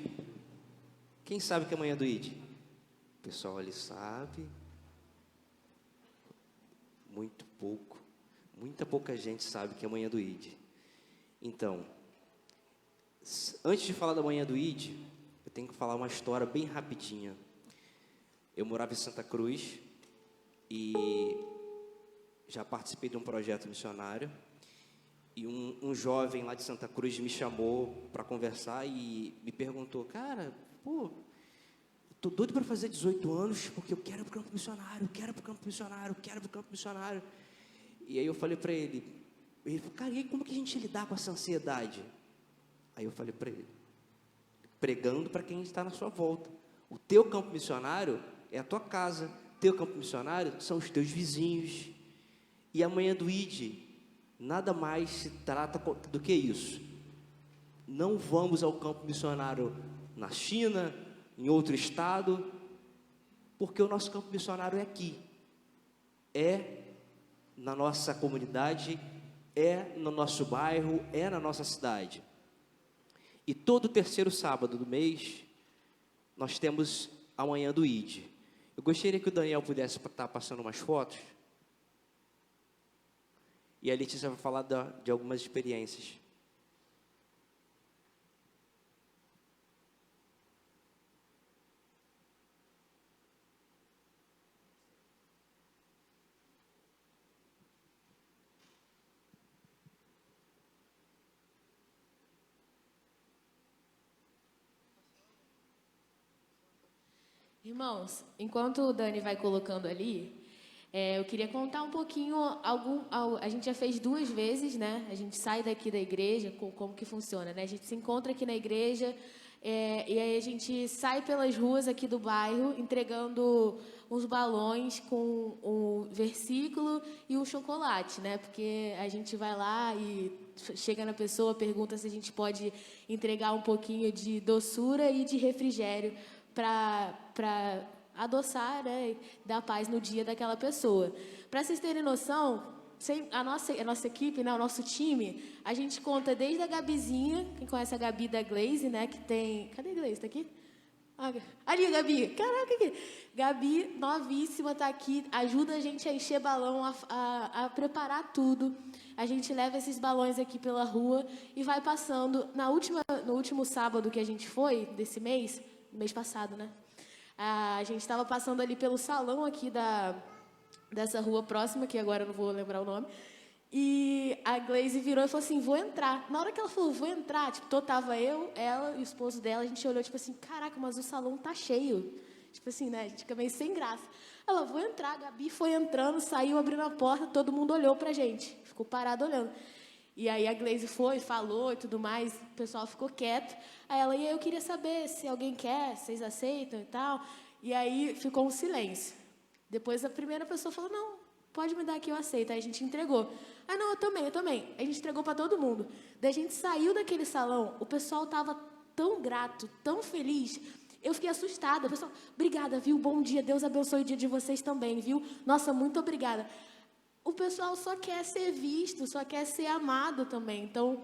Quem sabe que é a manhã do ID? O pessoal ali sabe. Muito pouco. Muita pouca gente sabe que é a manhã do ID. Então, antes de falar da manhã do ID, eu tenho que falar uma história bem rapidinha. Eu morava em Santa Cruz e já participei de um projeto missionário. E um jovem lá de Santa Cruz me chamou para conversar e me perguntou: cara, pô, tô doido para fazer 18 anos porque eu quero ir pro campo missionário, quero ir pro campo missionário, quero ir pro campo missionário. E aí eu falei para ele falou: cara, e aí como que a gente lidar com essa ansiedade? Aí eu falei para ele: pregando para quem está na sua volta. O teu campo missionário é a tua casa, teu campo missionário são os teus vizinhos. E amanhã do ID, nada mais se trata do que isso. Não vamos ao campo missionário na China, em outro estado, porque o nosso campo missionário é aqui, é na nossa comunidade, é no nosso bairro, é na nossa cidade. E todo terceiro sábado do mês, nós temos a manhã do ID. Eu gostaria que o Daniel pudesse estar passando umas fotos. E a Letícia vai falar de algumas experiências. Irmãos, enquanto o Dani vai colocando ali, eu queria contar um pouquinho, a gente já fez 2 vezes, né? A gente sai daqui da igreja, como que funciona, né? A gente se encontra aqui na igreja, e aí a gente sai pelas ruas aqui do bairro, entregando uns balões com um versículo e um chocolate, né? Porque a gente vai lá e chega na pessoa, pergunta se a gente pode entregar um pouquinho de doçura e de refrigério para adoçar, né, dar paz no dia daquela pessoa. Para vocês terem noção, a nossa equipe, né, o nosso time, a gente conta desde a Gabizinha, quem conhece a Gabi da Glaze, né, que tem... Cadê a Glaze? Tá aqui? Ali, a Gabi. Caraca, aqui. Gabi, novíssima, tá aqui, ajuda a gente a encher balão, a preparar tudo. A gente leva esses balões aqui pela rua e vai passando. No último sábado que a gente foi, desse mês passado, né? A gente estava passando ali pelo salão aqui dessa rua próxima, que agora eu não vou lembrar o nome, e a Glaze virou e falou assim: vou entrar. Na hora que ela falou, vou entrar, tipo, tava eu, ela e o esposo dela, a gente olhou, tipo assim, caraca, mas o salão tá cheio. Tipo assim, né? A gente fica meio sem graça. Ela, vou entrar, a Gabi foi entrando, saiu, abrindo a porta, todo mundo olhou pra gente, ficou parado olhando. E aí a Glaze foi, falou e tudo mais, o pessoal ficou quieto. Aí ela, e aí eu queria saber se alguém quer, se vocês aceitam e tal. E aí ficou um silêncio. Depois a primeira pessoa falou, não, pode me dar aqui, eu aceito. Aí a gente entregou. Ah, não, eu também. Aí a gente entregou para todo mundo. Daí a gente saiu daquele salão, o pessoal estava tão grato, tão feliz. Eu fiquei assustada. O pessoal, obrigada, viu? Bom dia, Deus abençoe o dia de vocês também, viu? Nossa, muito obrigada. O pessoal só quer ser visto, só quer ser amado também. Então,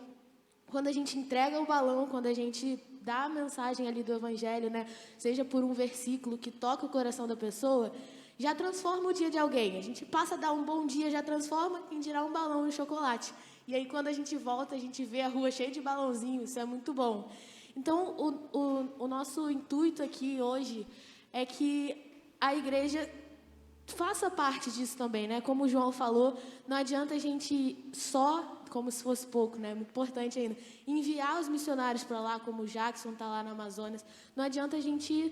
quando a gente entrega o balão, quando a gente dá a mensagem ali do Evangelho, né, seja por um versículo que toca o coração da pessoa, já transforma o dia de alguém. A gente passa a dar um bom dia, já transforma em tirar um balão de chocolate. E aí, quando a gente volta, a gente vê a rua cheia de balãozinhos. Isso é muito bom. Então, o nosso intuito aqui hoje é que a igreja faça parte disso também, né? Como o João falou, não adianta a gente só, como se fosse pouco, né? Muito importante ainda, enviar os missionários para lá, como o Jackson está lá na Amazonas. Não adianta a gente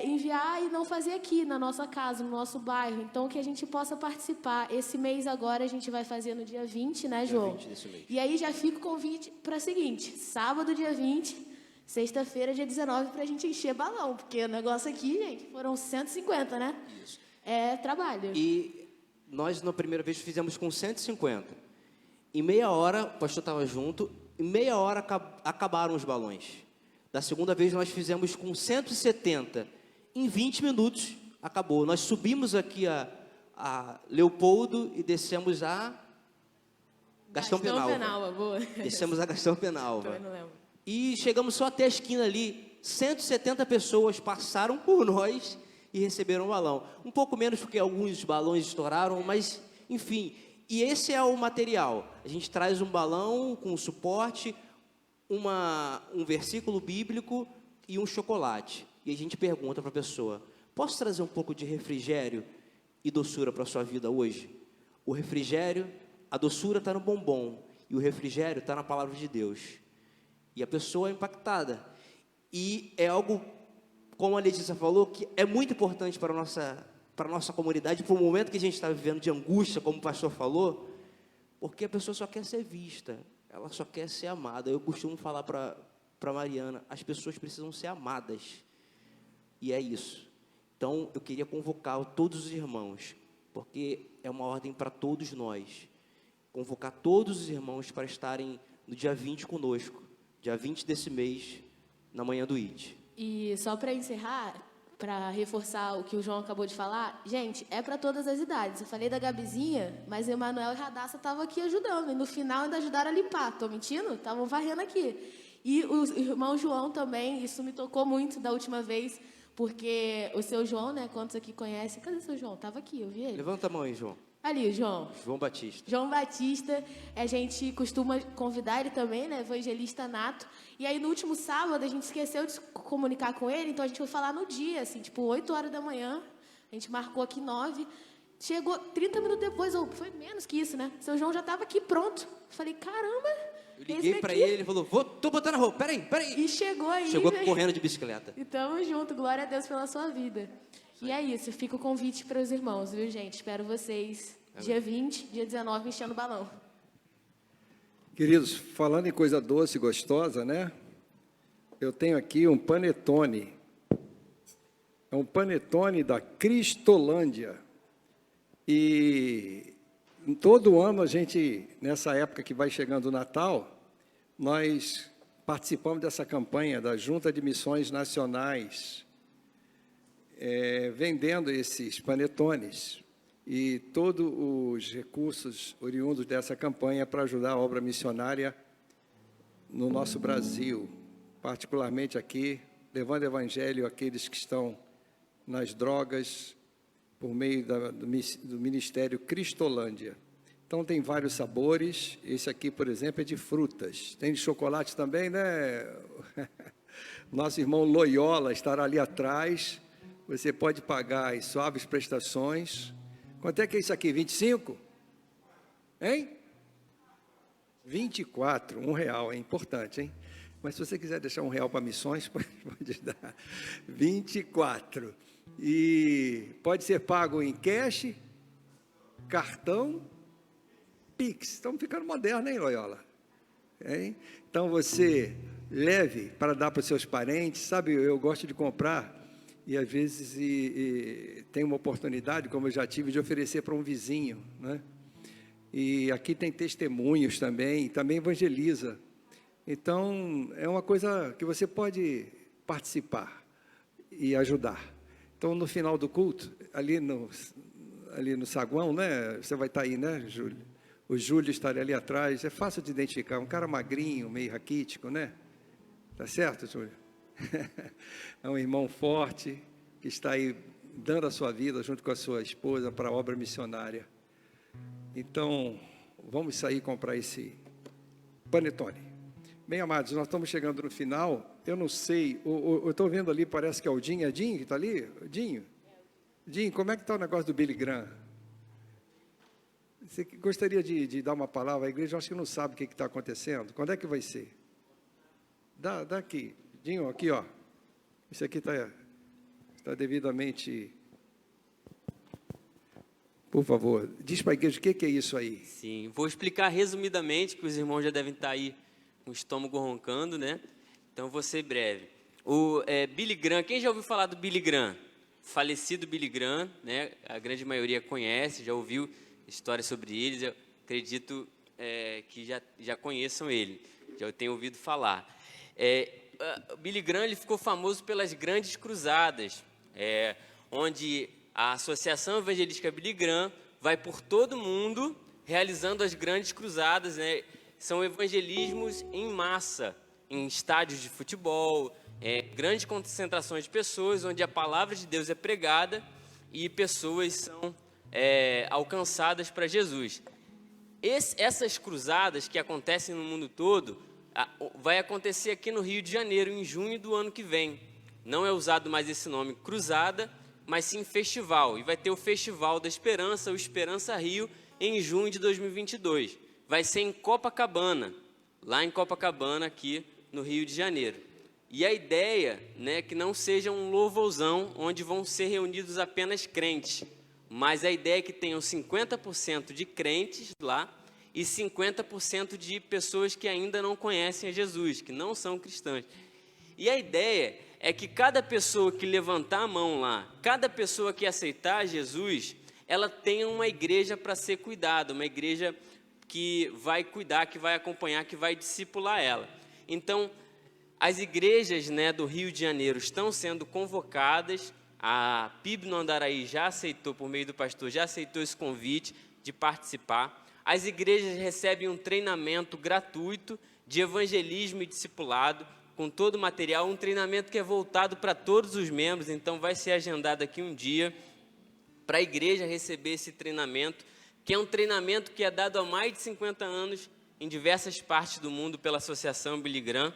enviar e não fazer aqui na nossa casa, no nosso bairro. Então, que a gente possa participar. Esse mês agora a gente vai fazer no dia 20, né, João? Dia 20 desse mês. E aí já fica o convite para o seguinte, sábado, dia 20... Sexta-feira, dia 19, para a gente encher balão, porque o negócio aqui, gente, foram 150, né? Isso. É trabalho. E nós, na primeira vez, fizemos com 150. Em meia hora, o pastor estava junto, em meia hora acabaram os balões. Da segunda vez, nós fizemos com 170. Em 20 minutos, acabou. Nós subimos aqui a Leopoldo e descemos a Gastão Penalva. Boa. Descemos a Gastão Penalva. Eu não lembro. E chegamos só até a esquina ali, 170 pessoas passaram por nós e receberam o balão. Um pouco menos porque alguns balões estouraram, mas enfim. E esse é o material. A gente traz um balão com suporte, um versículo bíblico e um chocolate. E a gente pergunta para a pessoa, posso trazer um pouco de refrigério e doçura para a sua vida hoje? O refrigério a doçura está no bombom e o refrigério está na palavra de Deus. E a pessoa é impactada. E é algo, como a Letícia falou, que é muito importante para a nossa comunidade, para o momento que a gente está vivendo de angústia, como o pastor falou, porque a pessoa só quer ser vista, ela só quer ser amada. Eu costumo falar para Mariana, as pessoas precisam ser amadas. E é isso. Então, eu queria convocar todos os irmãos, porque é uma ordem para todos nós, convocar todos os irmãos para estarem no dia 20 conosco, dia 20 desse mês, na manhã do ID. E só para encerrar, para reforçar o que o João acabou de falar, gente, é para todas as idades. Eu falei da Gabizinha, mas Emanuel e Radassa estavam aqui ajudando, e no final ainda ajudaram a limpar. Estou mentindo? Estavam varrendo aqui. E o irmão João também, isso me tocou muito da última vez, porque o seu João, né, quantos aqui conhecem? Cadê o seu João? Estava aqui, eu vi ele. Levanta a mão aí, João. Ali, o João. João Batista. João Batista, a gente costuma convidar ele também, né, evangelista nato. E aí, no último sábado, a gente esqueceu de se comunicar com ele, então a gente foi falar no dia, assim, tipo, 8 horas da manhã. A gente marcou aqui 9. Chegou 30 minutos depois, ou foi menos que isso, né? Seu João já estava aqui pronto. Falei, caramba, Eu liguei para ele, ele falou, tô botando a roupa, peraí. E chegou aí. Chegou né? correndo de bicicleta. E tamo junto, glória a Deus pela sua vida. E é isso, fica o convite para os irmãos, viu, gente? Espero vocês dia 20, dia 19, enchendo o balão. Queridos, falando em coisa doce e gostosa, né? Eu tenho aqui um panetone. É um panetone da Cristolândia. E todo ano a gente, nessa época que vai chegando o Natal, nós participamos dessa campanha da Junta de Missões Nacionais, vendendo esses panetones. E todos os recursos oriundos dessa campanha para ajudar a obra missionária no nosso Brasil, particularmente aqui, levando evangelho àqueles que estão nas drogas, por meio do Ministério Cristolândia. Então, tem vários sabores. Esse aqui, por exemplo, é de frutas. Tem de chocolate também, né? Nosso irmão Loyola estará ali atrás. Você pode pagar as suaves prestações. Quanto é que é isso aqui? 25? Hein? 24, R$1, é importante, hein? Mas se você quiser deixar R$1 para missões, pode dar 24. E pode ser pago em cash, cartão, Pix. Estamos ficando modernos, hein, Loyola? Hein? Então, você leve para dar para os seus parentes. Sabe, eu gosto de comprar e, às vezes, tem uma oportunidade, como eu já tive, de oferecer para um vizinho, né? E aqui tem testemunhos também evangeliza. Então, é uma coisa que você pode participar e ajudar. Então, no final do culto, ali no saguão, né? Você vai estar aí, né, Júlio? O Júlio estaria ali atrás. É fácil de identificar. Um cara magrinho, meio raquítico, né? Tá certo, Júlio? É um irmão forte que está aí dando a sua vida junto com a sua esposa para a obra missionária. Então, vamos sair e comprar esse panetone. Bem, amados, nós estamos chegando no final. Eu não sei, eu estou vendo ali, parece que é o Dinho. É Dinho que está ali? Dinho? Dinho, como é que está o negócio do Billy Graham? Você gostaria de dar uma palavra? A igreja acho que não sabe o que está acontecendo. Quando é que vai ser? Dá aqui. Dinho, aqui, ó. Isso aqui está devidamente... Por favor, diz para a igreja o que é isso aí. Sim, vou explicar resumidamente, que os irmãos já devem estar aí com o estômago roncando, né? Então, vou ser breve. O Billy Graham, quem já ouviu falar do Billy Graham? Falecido Billy Graham, né? A grande maioria conhece, já ouviu histórias sobre eles, eu acredito que já conheçam ele, já tenho ouvido falar. Billy Graham ele ficou famoso pelas grandes cruzadas, onde a Associação Evangelística Billy Graham vai por todo o mundo realizando as grandes cruzadas, né? São evangelismos em massa, em estádios de futebol, grandes concentrações de pessoas, onde a palavra de Deus é pregada e pessoas são alcançadas para Jesus. Essas cruzadas que acontecem no mundo todo, vai acontecer aqui no Rio de Janeiro, em junho do ano que vem. Não é usado mais esse nome cruzada, mas sim festival. E vai ter o Festival da Esperança, o Esperança Rio, em junho de 2022. Vai ser em Copacabana, lá em Copacabana, aqui no Rio de Janeiro. E a ideia, né, é que não seja um louvorzão onde vão ser reunidos apenas crentes, mas a ideia é que tenham 50% de crentes lá e 50% de pessoas que ainda não conhecem a Jesus, que não são cristãs. E a ideia é que cada pessoa que levantar a mão lá, cada pessoa que aceitar Jesus, ela tenha uma igreja para ser cuidada, uma igreja que vai cuidar, que vai acompanhar, que vai discipular ela. Então, as igrejas, né, do Rio de Janeiro estão sendo convocadas. A PIB no Andaraí já aceitou, por meio do pastor, já aceitou esse convite de participar. As igrejas recebem um treinamento gratuito de evangelismo e discipulado, com todo o material, um treinamento que é voltado para todos os membros, então vai ser agendado aqui um dia para a igreja receber esse treinamento, que é um treinamento que é dado há mais de 50 anos em diversas partes do mundo pela Associação Billy Graham,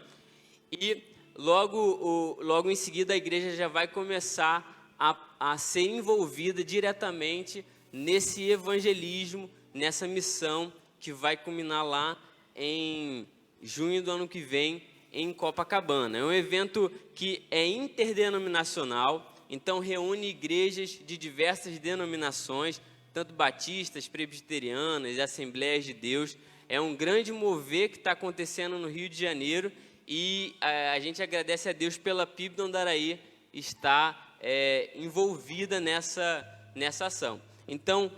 e logo em seguida a igreja já vai começar a ser envolvida diretamente nesse evangelismo, nessa missão que vai culminar lá em junho do ano que vem, em Copacabana. É um evento que é interdenominacional, então reúne igrejas de diversas denominações, tanto batistas, presbiterianas, assembleias de Deus. É um grande mover que está acontecendo no Rio de Janeiro e a gente agradece a Deus pela PIB do Andaraí estar envolvida nessa ação. Então,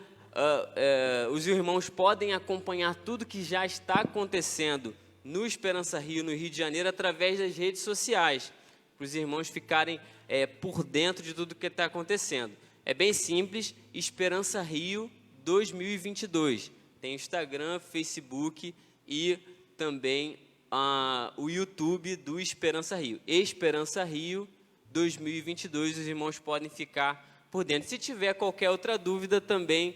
os irmãos podem acompanhar tudo que já está acontecendo no Esperança Rio, no Rio de Janeiro, através das redes sociais, para os irmãos ficarem por dentro de tudo que está acontecendo. É bem simples, Esperança Rio 2022. Tem Instagram, Facebook e também o YouTube do Esperança Rio. Esperança Rio 2022, os irmãos podem ficar por dentro. Se tiver qualquer outra dúvida também,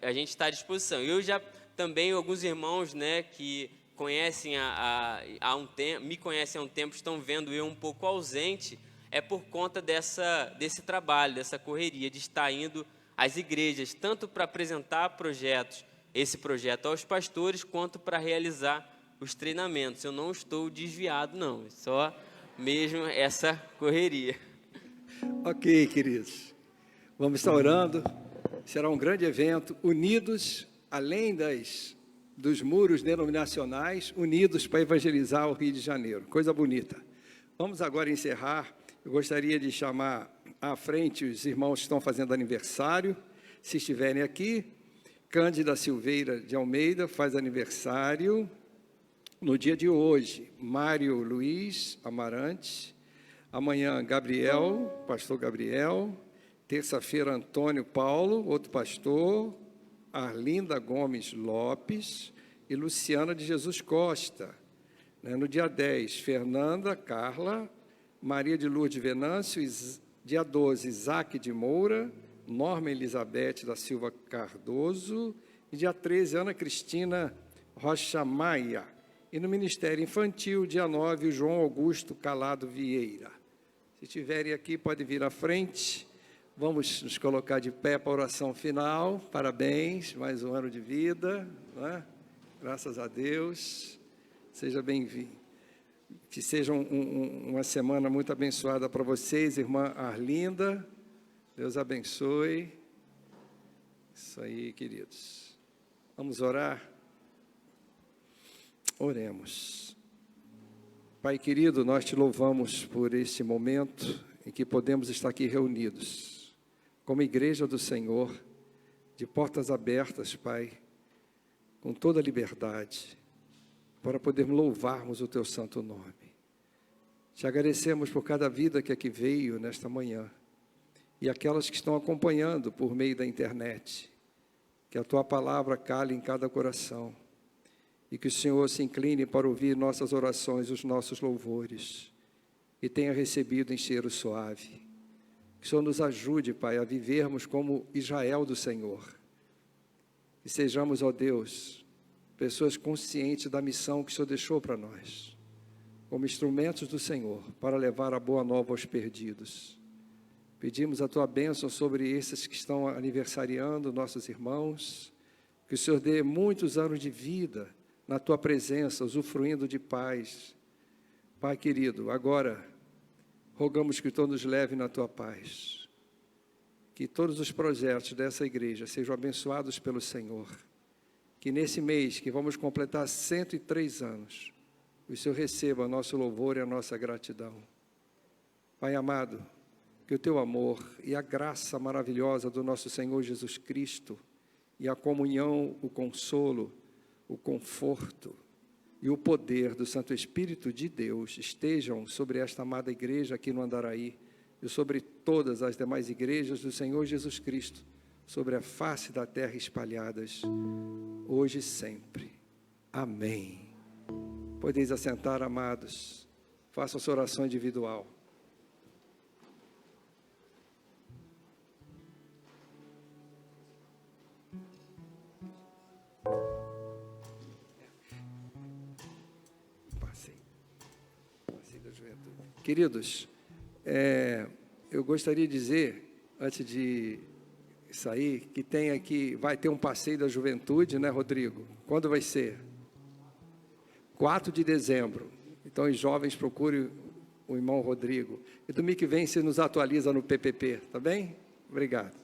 a gente está à disposição. Eu já também, alguns irmãos, né, que conhecem há um tempo, me conhecem há um tempo, estão vendo eu um pouco ausente, é por conta desse trabalho, dessa correria, de estar indo às igrejas, tanto para apresentar esse projeto aos pastores, quanto para realizar os treinamentos. Eu não estou desviado, não, é só mesmo essa correria. Ok, queridos. Vamos estar orando. Será um grande evento, unidos, além dos muros denominacionais, unidos para evangelizar o Rio de Janeiro. Coisa bonita. Vamos agora encerrar. Eu gostaria de chamar à frente os irmãos que estão fazendo aniversário, se estiverem aqui. Cândida Silveira de Almeida faz aniversário no dia de hoje. Mário Luiz Amarante. Amanhã, Gabriel, pastor Gabriel. Terça-feira, Antônio Paulo, outro pastor. Arlinda Gomes Lopes e Luciana de Jesus Costa. No dia 10, Fernanda Carla, Maria de Lourdes Venâncio, dia 12, Isaac de Moura, Norma Elizabeth da Silva Cardoso, e dia 13, Ana Cristina Rocha Maia. E no Ministério Infantil, dia 9, João Augusto Calado Vieira. Se estiverem aqui, pode vir à frente. Vamos nos colocar de pé para a oração final. Parabéns, mais um ano de vida, não é? Graças a Deus. Seja bem-vindo. Que seja uma semana muito abençoada para vocês, irmã Arlinda. Deus abençoe. Isso aí, queridos. Vamos orar? Oremos. Pai querido, nós te louvamos por este momento em que podemos estar aqui reunidos, como igreja do Senhor, de portas abertas, Pai, com toda a liberdade, para podermos louvarmos o Teu santo nome. Te agradecemos por cada vida que aqui veio nesta manhã, e aquelas que estão acompanhando por meio da internet, que a Tua palavra cale em cada coração, e que o Senhor se incline para ouvir nossas orações, os nossos louvores, e tenha recebido em cheiro suave. Que o Senhor nos ajude, Pai, a vivermos como Israel do Senhor. E sejamos, ó Deus, pessoas conscientes da missão que o Senhor deixou para nós, como instrumentos do Senhor, para levar a boa nova aos perdidos. Pedimos a tua bênção sobre esses que estão aniversariando, nossos irmãos. Que o Senhor dê muitos anos de vida na tua presença, usufruindo de paz. Pai querido, agora rogamos que tu nos leve na tua paz. Que todos os projetos dessa igreja sejam abençoados pelo Senhor. Que nesse mês, que vamos completar 103 anos, o Senhor receba nosso louvor e a nossa gratidão. Pai amado, que o teu amor e a graça maravilhosa do nosso Senhor Jesus Cristo e a comunhão, o consolo, o conforto e o poder do Santo Espírito de Deus estejam sobre esta amada igreja aqui no Andaraí e sobre todas as demais igrejas do Senhor Jesus Cristo, sobre a face da terra espalhadas, hoje e sempre. Amém. Podeis assentar, amados. Façam sua oração individual. Passei da juventude. Queridos, eu gostaria de dizer, antes de sair, que tem aqui, vai ter um passeio da juventude, né, Rodrigo? Quando vai ser? 4 de dezembro. Então, os jovens procurem o irmão Rodrigo. E domingo que vem você nos atualiza no PPP, tá bem? Obrigado.